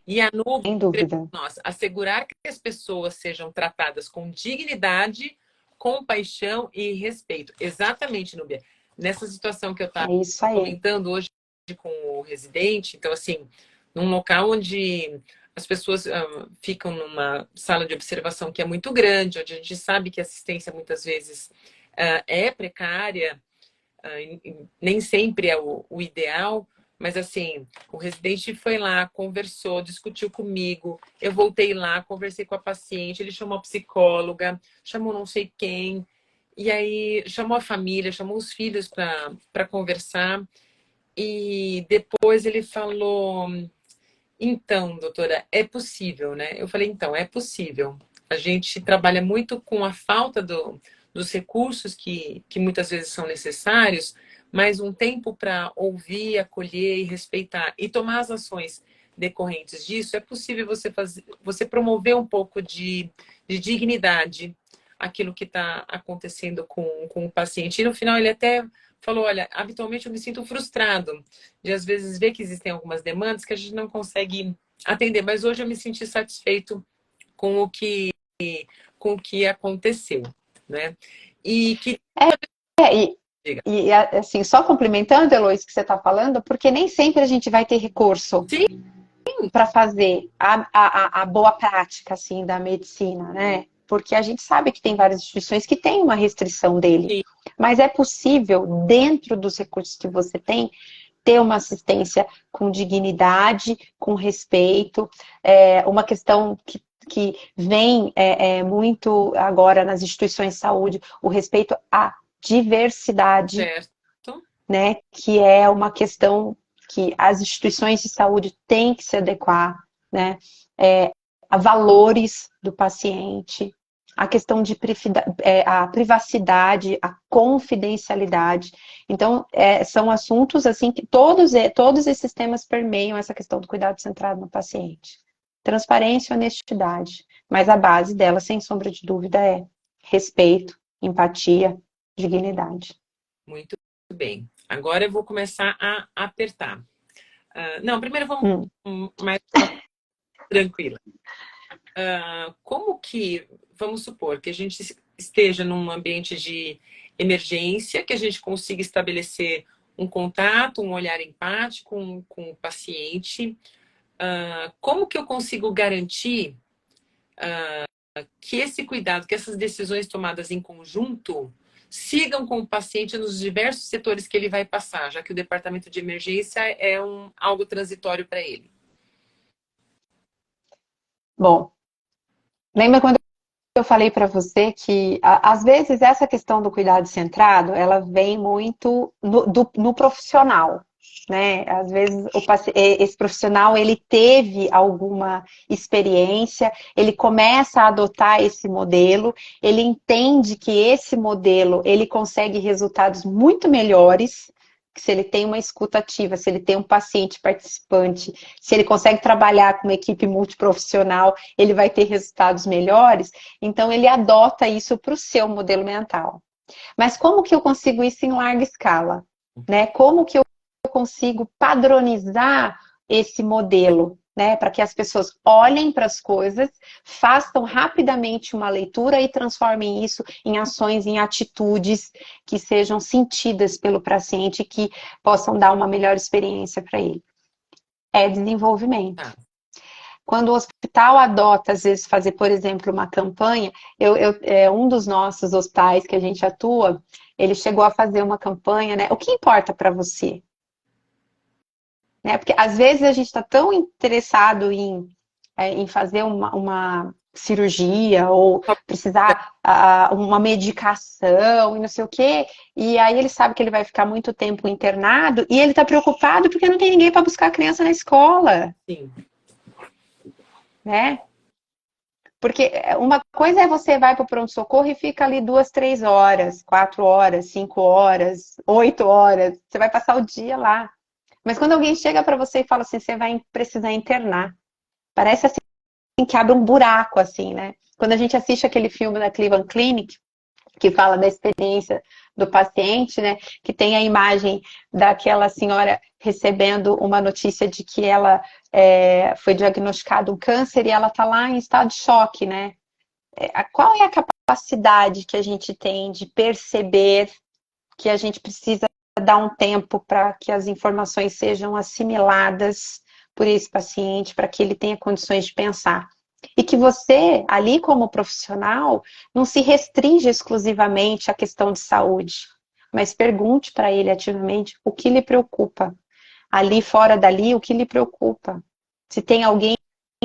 Speaker 1: E a Núbia,
Speaker 2: sem dúvida,
Speaker 1: assegurar que as pessoas sejam tratadas com dignidade, compaixão e respeito. Exatamente, Núbia. Nessa situação que eu estava comentando hoje com o residente, então assim, num local onde as pessoas ficam numa sala de observação que é muito grande, onde a gente sabe que a assistência muitas vezes é precária, nem sempre é o ideal, mas assim, o residente foi lá, conversou, discutiu comigo, eu voltei lá, conversei com a paciente, ele chamou a psicóloga, chamou não sei quem, e aí chamou a família, chamou os filhos para conversar, e depois ele falou: então, doutora, é possível, né? Eu falei: então, é possível. A gente trabalha muito com a falta dos recursos que muitas vezes são necessários, mas um tempo para ouvir, acolher e respeitar e tomar as ações decorrentes disso, é possível você promover um pouco de dignidade aquilo que está acontecendo com o paciente. E no final ele até falou: olha, habitualmente eu me sinto frustrado de às vezes ver que existem algumas demandas que a gente não consegue atender, mas hoje eu me senti satisfeito com o que aconteceu, né? E que
Speaker 2: e assim, só complementando, Eloís, que você está falando, porque nem sempre a gente vai ter recurso para fazer a boa prática assim da medicina, né? Porque a gente sabe que tem várias instituições que têm uma restrição dele.
Speaker 1: Sim.
Speaker 2: Mas é possível, dentro dos recursos que você tem, ter uma assistência com dignidade, com respeito, uma questão que vem muito agora nas instituições de saúde, o respeito à diversidade,
Speaker 1: certo,
Speaker 2: né? Que é uma questão que as instituições de saúde têm que se adequar, né? A valores do paciente, a questão de a privacidade, a confidencialidade. Então, são assuntos assim que todos esses temas permeiam essa questão do cuidado centrado no paciente. Transparência e honestidade. Mas a base dela, sem sombra de dúvida, é respeito, empatia, dignidade.
Speaker 1: Muito bem. Agora eu vou começar a apertar. Não, primeiro vamos mais tranquila. Como que, vamos supor, que a gente esteja num ambiente de emergência, que a gente consiga estabelecer um contato, um olhar empático com o paciente. Como que eu consigo garantir que esse cuidado, que essas decisões tomadas em conjunto sigam com o paciente nos diversos setores que ele vai passar, já que o departamento de emergência é algo transitório para ele?
Speaker 2: Bom, lembra quando eu falei para você que, às vezes, essa questão do cuidado centrado, ela vem muito no profissional, né? Às vezes, esse profissional, ele teve alguma experiência, ele começa a adotar esse modelo, ele entende que esse modelo, ele consegue resultados muito melhores, se ele tem uma escuta ativa, se ele tem um paciente participante, se ele consegue trabalhar com uma equipe multiprofissional, ele vai ter resultados melhores. Então, ele adota isso para o seu modelo mental. Mas como que eu consigo isso em larga escala? Né? Como que eu consigo padronizar esse modelo? Né, para que as pessoas olhem para as coisas, façam rapidamente uma leitura e transformem isso em ações, em atitudes que sejam sentidas pelo paciente, que possam dar uma melhor experiência para ele. É desenvolvimento. Quando o hospital adota, às vezes, fazer, por exemplo, uma campanha, um dos nossos hospitais que a gente atua, ele chegou a fazer uma campanha, né? O que importa para você? Né? Porque às vezes a gente está tão interessado em fazer uma cirurgia ou precisar uma medicação e não sei o quê, e aí ele sabe que ele vai ficar muito tempo internado e ele está preocupado porque não tem ninguém para buscar a criança na escola.
Speaker 1: Sim.
Speaker 2: Né? Porque uma coisa é você vai para o pronto-socorro e fica ali 2, 3 horas, 4 horas, 5 horas, 8 horas, você vai passar o dia lá. Mas quando alguém chega para você e fala assim, você vai precisar internar, parece assim que abre um buraco, assim, né? Quando a gente assiste aquele filme da Cleveland Clinic, que fala da experiência do paciente, né? Que tem a imagem daquela senhora recebendo uma notícia de que ela foi diagnosticado um câncer e ela está lá em estado de choque, né? Qual é a capacidade que a gente tem de perceber que a gente precisa dar um tempo para que as informações sejam assimiladas por esse paciente, para que ele tenha condições de pensar? E que você, ali como profissional, não se restringe exclusivamente à questão de saúde, mas pergunte para ele ativamente o que lhe preocupa. Ali, fora dali, o que lhe preocupa. Se tem alguém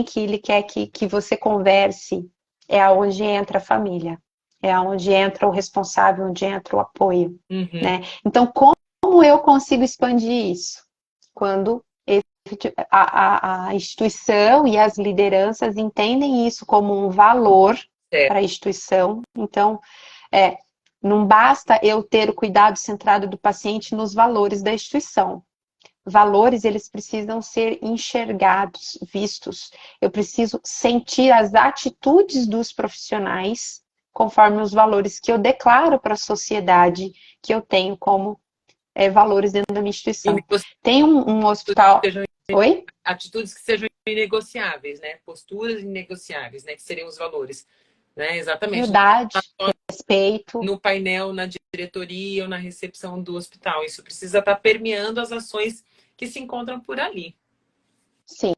Speaker 2: que ele quer que você converse, é aonde entra a família. É aonde entra o responsável, onde entra o apoio. Né? Então, como eu consigo expandir isso? Quando a instituição e as lideranças entendem isso como um valor para a instituição. Então, não basta eu ter o cuidado centrado do paciente nos valores da instituição. Valores, eles precisam ser enxergados, vistos. Eu preciso sentir as atitudes dos profissionais conforme os valores que eu declaro para a sociedade que eu tenho como valores dentro da minha instituição. Tem um hospital... Oi?
Speaker 1: Atitudes que sejam inegociáveis, né? Posturas inegociáveis, né? Que seriam os valores. Né? Exatamente.
Speaker 2: Humildade, respeito.
Speaker 1: No painel, na diretoria ou na recepção do hospital. Isso precisa estar permeando as ações que se encontram por ali.
Speaker 2: Sim,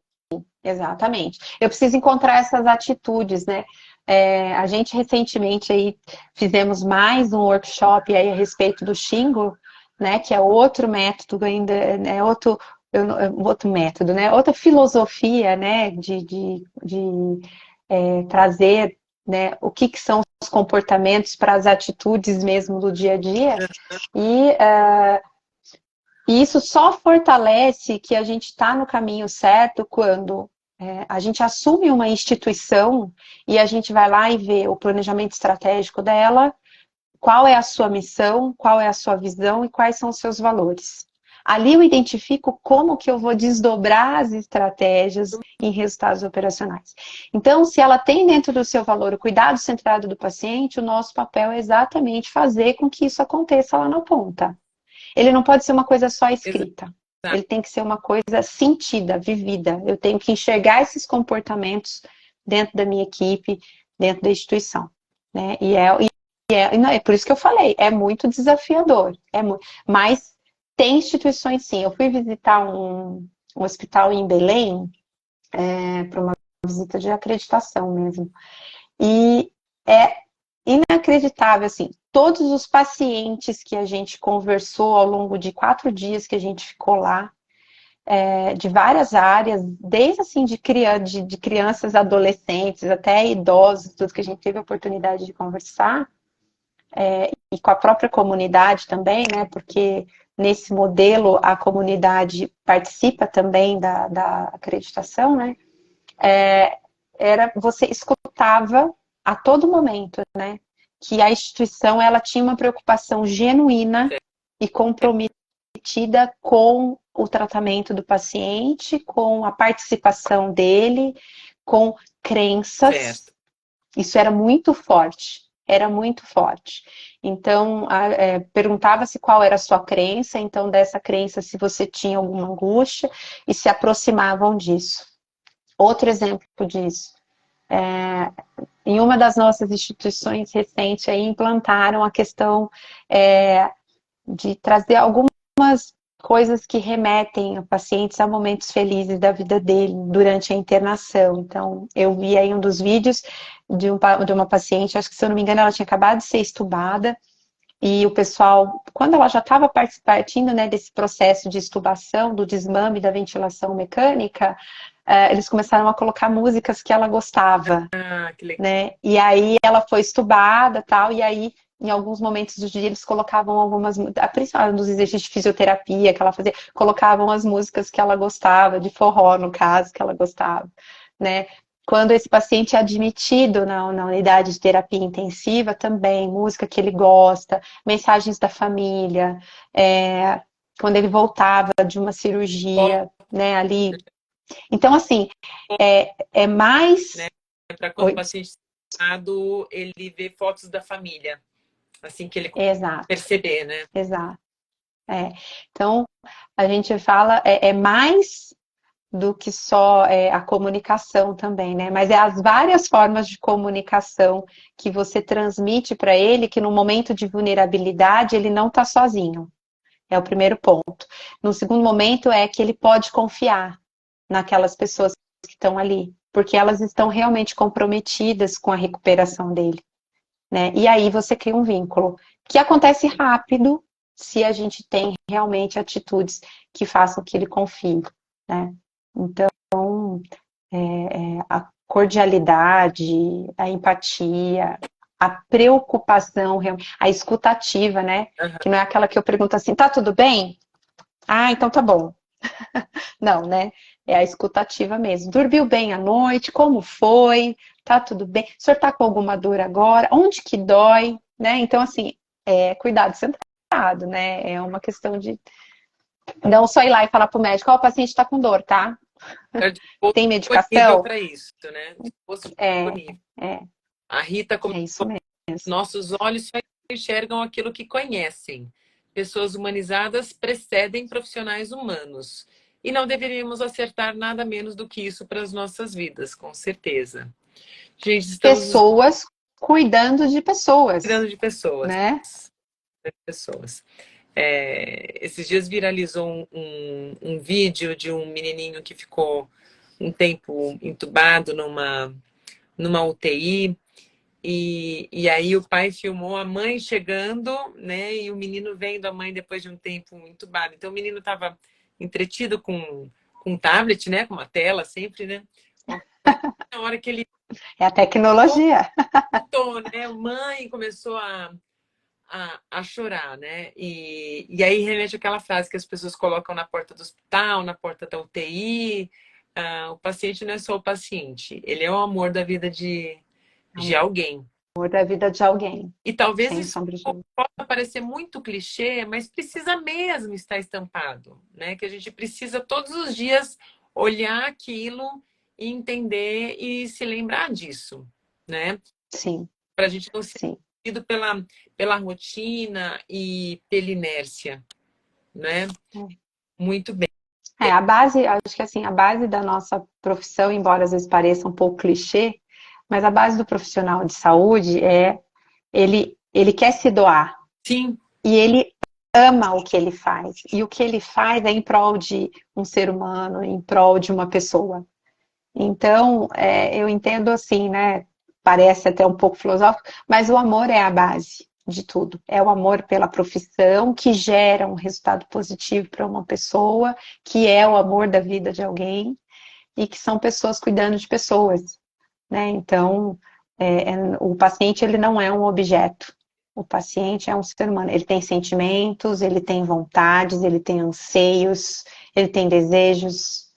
Speaker 2: exatamente. Eu preciso encontrar essas atitudes, né? A gente recentemente aí fizemos mais um workshop aí a respeito do Xingo, né? Que é outro método ainda, né? Outro método, né? Outra filosofia, né? De trazer, né? O que são os comportamentos para as atitudes mesmo do dia a dia. E isso só fortalece que a gente está no caminho certo quando a gente assume uma instituição e a gente vai lá e vê o planejamento estratégico dela, qual é a sua missão, qual é a sua visão e quais são os seus valores. Ali eu identifico como que eu vou desdobrar as estratégias em resultados operacionais. Então, se ela tem dentro do seu valor o cuidado centrado do paciente, o nosso papel é exatamente fazer com que isso aconteça lá na ponta. Ele não pode ser uma coisa só
Speaker 1: Exato.
Speaker 2: escrita. Ele tem que ser uma coisa sentida, vivida. Eu tenho que enxergar esses comportamentos dentro da minha equipe, dentro da instituição. Né? É por isso que eu falei, é muito desafiador. Mas tem instituições, sim. Eu fui visitar um hospital em Belém, para uma visita de acreditação mesmo. E é inacreditável, assim, todos os pacientes que a gente conversou ao longo de 4 dias que a gente ficou lá, de várias áreas, desde assim de crianças, adolescentes, até idosos, tudo que a gente teve a oportunidade de conversar, e com a própria comunidade também, né, porque nesse modelo a comunidade participa também da acreditação, né, você escutava a todo momento, né, que a instituição ela tinha uma preocupação genuína e comprometida com o tratamento do paciente, com a participação dele, com crenças.
Speaker 1: Certo.
Speaker 2: Isso era muito forte, era muito forte. Então, perguntava-se qual era a sua crença, então dessa crença se você tinha alguma angústia e se aproximavam disso. Outro exemplo disso, em uma das nossas instituições recentes aí, implantaram a questão de trazer algumas coisas que remetem a pacientes a momentos felizes da vida dele durante a internação. Então, eu vi aí um dos vídeos de uma paciente, acho que se eu não me engano ela tinha acabado de ser estubada, e o pessoal, quando ela já estava partindo, né, desse processo de estubação, do desmame da ventilação mecânica, eles começaram a colocar músicas que ela gostava,
Speaker 1: Que legal.
Speaker 2: né? E aí ela foi estubada, tal, e aí em alguns momentos do dia eles colocavam algumas, principalmente nos exercícios de fisioterapia que ela fazia, colocavam as músicas que ela gostava, de forró no caso, que ela gostava, né? Quando esse paciente é admitido na unidade de terapia intensiva, também, música que ele gosta, mensagens da família, quando ele voltava de uma cirurgia, né, ali. Então, assim, é mais...
Speaker 1: Para quando o
Speaker 2: Oi?
Speaker 1: paciente está internado, ele vê fotos da família, assim que ele
Speaker 2: Exato,
Speaker 1: perceber, né?
Speaker 2: exato. Então, a gente fala, mais do que só a comunicação também, né? Mas é as várias formas de comunicação que você transmite para ele, que no momento de vulnerabilidade ele não está sozinho. É o primeiro ponto. No segundo momento é que ele pode confiar naquelas pessoas que estão ali, porque elas estão realmente comprometidas com a recuperação dele, né? E aí você cria um vínculo que acontece rápido se a gente tem realmente atitudes que façam que ele confie, né? Então, a cordialidade, a empatia, a preocupação, a escutativa, né?
Speaker 1: Uhum.
Speaker 2: Que não é aquela que eu pergunto assim, tá tudo bem? Ah, então tá bom. Não, né? É a escutativa mesmo. Dormiu bem à noite? Como foi? Tá tudo bem? O senhor tá com alguma dor agora? Onde que dói? Né? Então, assim, cuidado centrado, né? É uma questão de não só ir lá e falar pro médico, ó, o paciente está com dor, tá?
Speaker 1: É disposto
Speaker 2: Tem
Speaker 1: disponível
Speaker 2: medicação?
Speaker 1: para isso, né? Disposto
Speaker 2: É,
Speaker 1: disponível.
Speaker 2: é,
Speaker 1: A Rita
Speaker 2: é isso mesmo.
Speaker 1: nossos olhos só enxergam aquilo que conhecem. Pessoas humanizadas precedem profissionais humanos. E não deveríamos acertar nada menos do que isso para as nossas vidas, com certeza. Gente, estamos
Speaker 2: Pessoas cuidando de pessoas,
Speaker 1: cuidando de pessoas.
Speaker 2: né?
Speaker 1: Pessoas. Esses dias viralizou um vídeo de um menininho que ficou um tempo entubado numa UTI. E aí o pai filmou a mãe chegando, né? E o menino vendo a mãe depois de um tempo entubado. Então o menino estava entretido com um tablet, né? Com uma tela sempre, né? Na hora que ele
Speaker 2: É a tecnologia.
Speaker 1: voltou, né? A mãe começou a chorar, né? E aí remete àquela frase que as pessoas colocam na porta do hospital, na porta da UTI. O paciente não é só o paciente, ele é o amor da vida de
Speaker 2: Amor.
Speaker 1: alguém.
Speaker 2: da vida de alguém,
Speaker 1: E talvez
Speaker 2: sem
Speaker 1: isso
Speaker 2: sombra de dúvida.
Speaker 1: possa parecer muito clichê, mas precisa mesmo estar estampado, né? Que a gente precisa todos os dias olhar aquilo e entender e se lembrar disso, né?
Speaker 2: Sim,
Speaker 1: Para a gente não ser
Speaker 2: sim.
Speaker 1: ido pela rotina e pela inércia, né? Muito bem.
Speaker 2: A base, acho que assim, a base da nossa profissão, embora às vezes pareça um pouco clichê, mas a base do profissional de saúde é ele quer se doar
Speaker 1: Sim,
Speaker 2: e ele ama o que ele faz. E o que ele faz é em prol de um ser humano, em prol de uma pessoa. Então, eu entendo assim, né? Parece até um pouco filosófico, mas o amor é a base de tudo. É o amor pela profissão que gera um resultado positivo para uma pessoa, que é o amor da vida de alguém e que são pessoas cuidando de pessoas, né? Então, o paciente ele não é um objeto. O paciente é um ser humano. Ele tem sentimentos, ele tem vontades, ele tem anseios, ele tem desejos,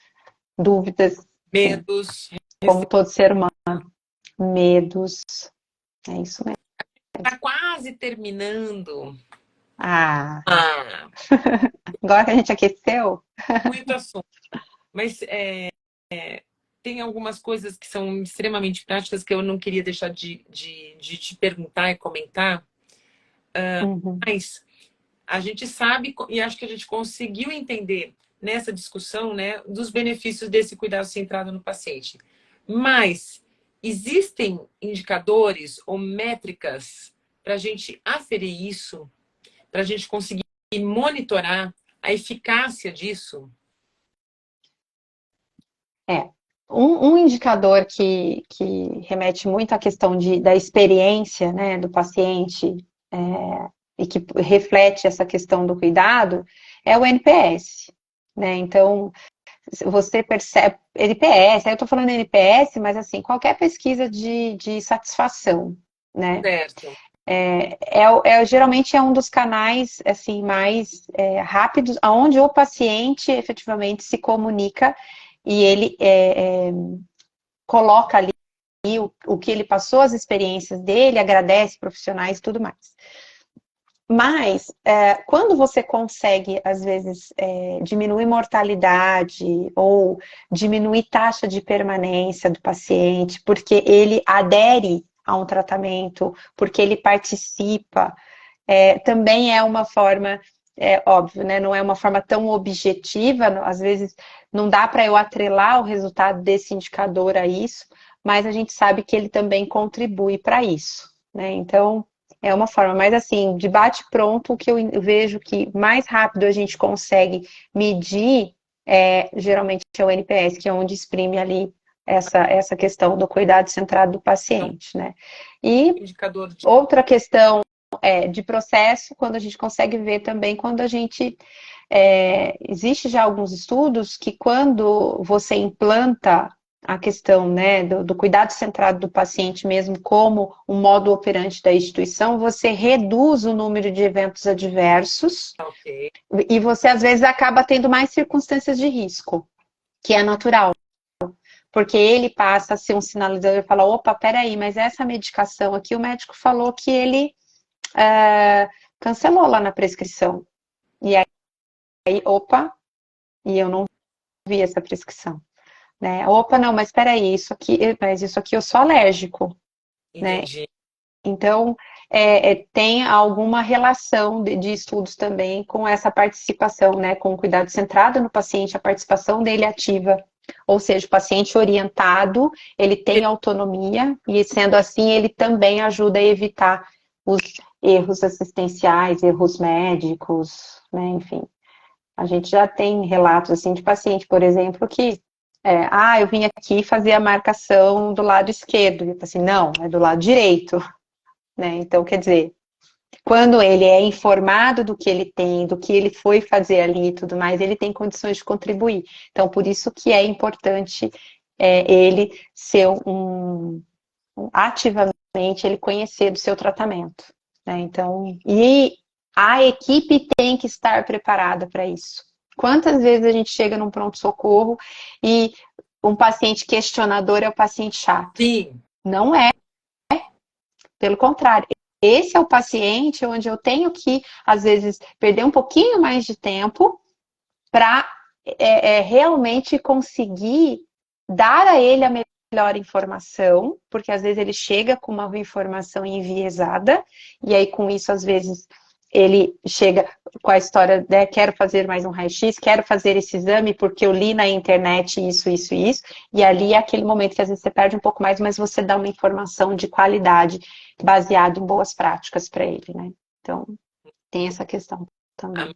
Speaker 2: dúvidas, enfim,
Speaker 1: medos.
Speaker 2: como todo ser humano, medos. É isso mesmo.
Speaker 1: Está quase terminando.
Speaker 2: Ah,
Speaker 1: Ah,
Speaker 2: agora que a gente aqueceu,
Speaker 1: muito assunto. Mas tem algumas coisas que são extremamente práticas que eu não queria deixar de te perguntar e comentar,
Speaker 2: uhum,
Speaker 1: mas a gente sabe e acho que a gente conseguiu entender nessa discussão, né, dos benefícios desse cuidado centrado no paciente. Mas existem indicadores ou métricas para a gente aferir isso, para a gente conseguir monitorar a eficácia disso?
Speaker 2: é. Um indicador que remete muito à questão da experiência, né, do paciente, e que reflete essa questão do cuidado é o NPS, né? Então, você percebe, NPS, aí eu estou falando NPS, mas assim, qualquer pesquisa de satisfação, né?
Speaker 1: Certo.
Speaker 2: Geralmente é um dos canais assim mais rápidos, onde o paciente efetivamente se comunica e ele coloca ali o que ele passou, as experiências dele, agradece profissionais e tudo mais. Mas, quando você consegue, às vezes, diminuir mortalidade ou diminuir taxa de permanência do paciente, porque ele adere a um tratamento, porque ele participa, também é uma forma, óbvio, né? Não é uma forma tão objetiva, às vezes não dá para eu atrelar o resultado desse indicador a isso, mas a gente sabe que ele também contribui para isso, né? Então, é uma forma, mas assim, de bate-pronto, o que eu vejo que mais rápido a gente consegue medir geralmente é o NPS, que é onde exprime ali essa questão do cuidado centrado do
Speaker 1: Então,
Speaker 2: paciente, né? E
Speaker 1: indicador de
Speaker 2: outra questão de processo, quando a gente consegue ver também, quando a gente. Existe já alguns estudos que quando você implanta a questão, né, do cuidado centrado do paciente mesmo como um modo operante da instituição, você reduz o número de eventos adversos
Speaker 1: ok.
Speaker 2: e você às vezes acaba tendo mais circunstâncias de risco, que é natural. Porque ele passa a ser um sinalizador e fala, opa, peraí, mas essa medicação aqui, o médico falou que ele cancelou lá na prescrição. E aí, opa, e eu não vi essa prescrição. Né? Opa, não, mas peraí, mas isso aqui eu sou alérgico, né?
Speaker 1: Entendi.
Speaker 2: Então, tem alguma relação de estudos também com essa participação, né? Com o cuidado centrado no paciente, a participação dele ativa. Ou seja, o paciente orientado, ele tem autonomia e, sendo assim, ele também ajuda a evitar os erros assistenciais, erros médicos, né? Enfim, a gente já tem relatos assim de paciente, por exemplo, que eu vim aqui fazer a marcação do lado esquerdo. E eu falei assim, não, é do lado direito, né? Então, quer dizer, quando ele é informado do que ele tem, do que ele foi fazer ali e tudo mais, ele tem condições de contribuir. Então, por isso que é importante ele ser ativamente, ele conhecer do seu tratamento, né? Então, e a equipe tem que estar preparada para isso. Quantas vezes a gente chega num pronto-socorro e um paciente questionador é o paciente chato?
Speaker 1: Sim,
Speaker 2: Não é. Pelo contrário, esse é o paciente onde eu tenho que, às vezes, perder um pouquinho mais de tempo para realmente conseguir dar a ele a melhor informação, porque às vezes ele chega com uma informação enviesada, e aí com isso, às vezes, ele chega com a história, né, quero fazer mais um raio-x, quero fazer esse exame porque eu li na internet isso, e ali é aquele momento que às vezes você perde um pouco mais, mas você dá uma informação de qualidade baseado em boas práticas para ele, né? Então, tem essa questão também.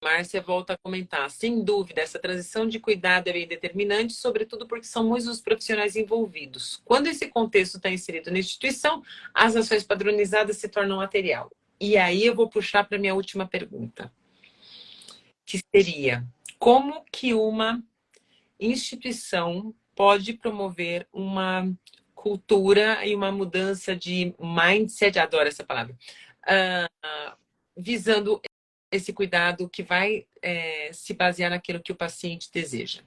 Speaker 1: Márcia volta a comentar. Sem dúvida, essa transição de cuidado é bem determinante, sobretudo porque são muitos os profissionais envolvidos. Quando esse contexto está inserido na instituição, as ações padronizadas se tornam material. E aí eu vou puxar para a minha última pergunta, que seria: como que uma instituição pode promover uma cultura e uma mudança de mindset, adoro essa palavra, visando esse cuidado que vai se basear naquilo que o paciente deseja?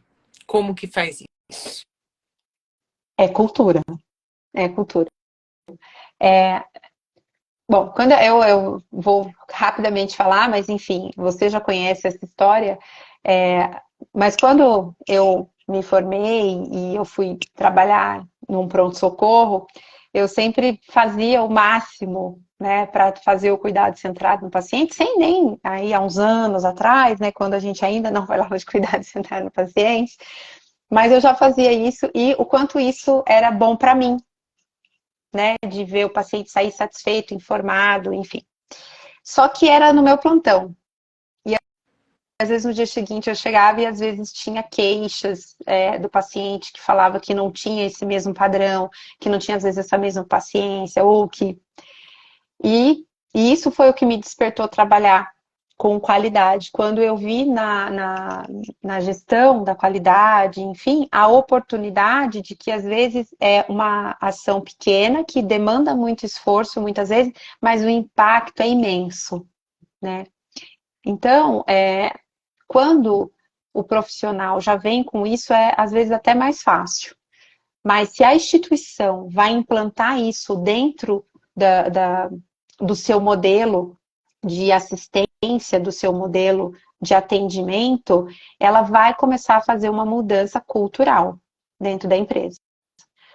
Speaker 1: Como que faz isso?
Speaker 2: É cultura. É cultura. Bom, quando eu vou rapidamente falar, mas enfim, você já conhece essa história, mas quando eu me formei e eu fui trabalhar num pronto-socorro, eu sempre fazia o máximo, né, para fazer o cuidado centrado no paciente, sem nem aí há uns anos atrás, né, quando a gente ainda não falava de cuidado centrado no paciente, mas eu já fazia isso e o quanto isso era bom para mim, né, de ver o paciente sair satisfeito, informado, enfim. Só que era no meu plantão. E às vezes no dia seguinte eu chegava e às vezes tinha queixas do paciente que falava que não tinha esse mesmo padrão, que não tinha às vezes essa mesma paciência, ou que... E isso foi o que me despertou trabalhar com qualidade, quando eu vi na gestão da qualidade, enfim, a oportunidade de que às vezes é uma ação pequena, que demanda muito esforço, muitas vezes, mas o impacto é imenso, né? Então, quando o profissional já vem com isso, é às vezes até mais fácil. Mas se a instituição vai implantar isso dentro do seu modelo de assistência, do seu modelo de atendimento, ela vai começar a fazer uma mudança cultural dentro da empresa,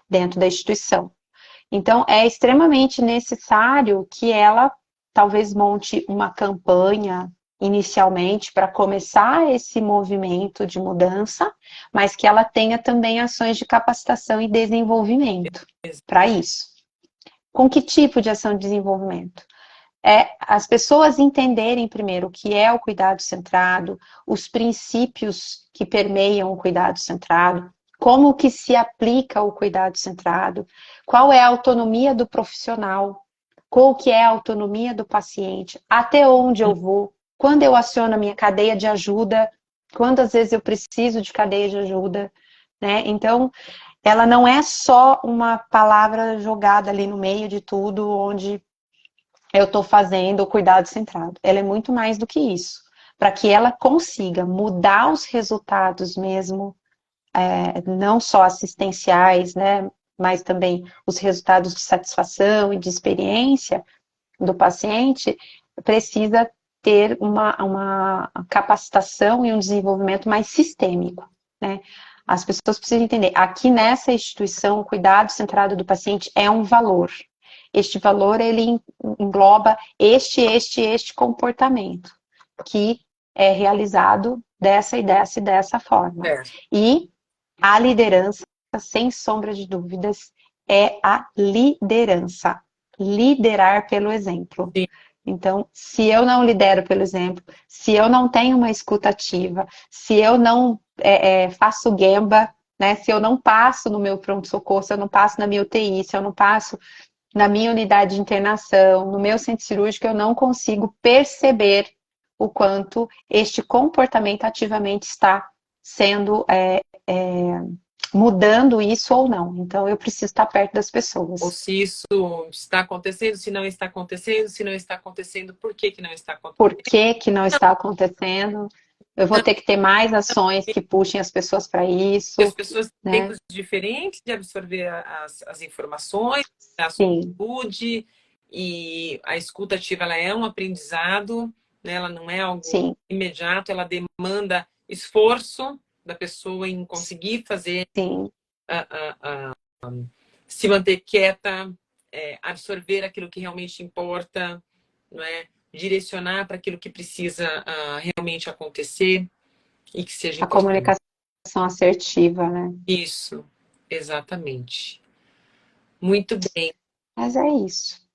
Speaker 2: dentro da instituição. Então, é extremamente necessário que ela talvez monte uma campanha inicialmente para começar esse movimento de mudança, mas que ela tenha também ações de capacitação e desenvolvimento para isso. Com que tipo de ação de desenvolvimento? As pessoas entenderem primeiro o que é o cuidado centrado, os princípios que permeiam o cuidado centrado, como que se aplica o cuidado centrado, qual é a autonomia do profissional, qual que é a autonomia do paciente, até onde eu vou, quando eu aciono a minha cadeia de ajuda, quantas vezes eu preciso de cadeia de ajuda, né? Então, ela não é só uma palavra jogada ali no meio de tudo, onde eu estou fazendo o cuidado centrado. Ela é muito mais do que isso. Para que ela consiga mudar os resultados mesmo, não só assistenciais, né, mas também os resultados de satisfação e de experiência do paciente, precisa ter uma capacitação e um desenvolvimento mais sistêmico, né? As pessoas precisam entender, aqui nessa instituição, o cuidado centrado do paciente é um valor. Este valor, ele engloba este comportamento, que é realizado dessa e dessa e dessa forma. E a liderança, sem sombra de dúvidas, é a liderança. Liderar pelo exemplo.
Speaker 1: Sim.
Speaker 2: Então, se eu não lidero pelo exemplo, se eu não tenho uma escuta ativa, se eu não faço gemba, né, se eu não passo no meu pronto-socorro, se eu não passo na minha UTI, se eu não passo na minha unidade de internação, no meu centro cirúrgico, eu não consigo perceber o quanto este comportamento ativamente está sendo mudando isso ou não. Então, eu preciso estar perto das pessoas.
Speaker 1: Ou se isso está acontecendo, se não está acontecendo, se não está acontecendo, por que que não está acontecendo?
Speaker 2: Por que que não está acontecendo? Eu vou ter que ter mais ações que puxem as pessoas para isso,
Speaker 1: As pessoas têm
Speaker 2: né?
Speaker 1: tempos diferentes de absorver as informações, a
Speaker 2: Sim,
Speaker 1: saúde, e a escuta ativa ela é um aprendizado, né? Ela não é algo
Speaker 2: sim,
Speaker 1: imediato, ela demanda esforço da pessoa em conseguir fazer,
Speaker 2: sim.
Speaker 1: se manter quieta, absorver aquilo que realmente importa, não é? Direcionar para aquilo que precisa realmente acontecer e que seja
Speaker 2: A
Speaker 1: importante.
Speaker 2: comunicação assertiva, né?
Speaker 1: Isso, exatamente. Muito bem.
Speaker 2: Mas é isso.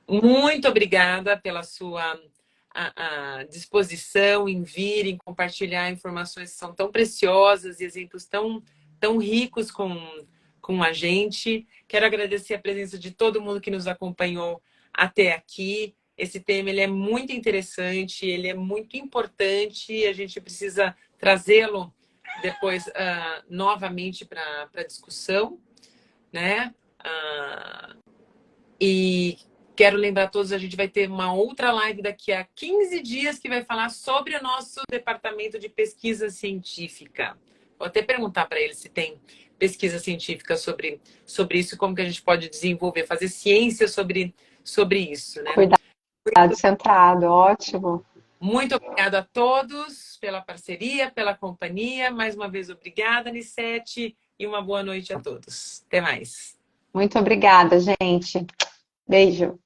Speaker 1: Muito obrigada pela sua a disposição em vir, em compartilhar informações que são tão preciosas e exemplos tão ricos com a gente. Quero agradecer a presença de todo mundo que nos acompanhou até aqui. Esse tema ele é muito interessante, ele é muito importante e a gente precisa trazê-lo depois novamente para a discussão, né? E quero lembrar a todos, a gente vai ter uma outra live daqui a 15 dias que vai falar sobre o nosso departamento de pesquisa científica. Vou até perguntar para ele se tem pesquisa científica sobre isso, como que a gente pode desenvolver, fazer ciência sobre isso, né?
Speaker 2: Cuidado centrado, ótimo.
Speaker 1: Muito obrigada a todos pela parceria, pela companhia. Mais uma vez, obrigada, Nissete, e uma boa noite a todos. Até mais.
Speaker 2: Muito obrigada, gente. Beijo.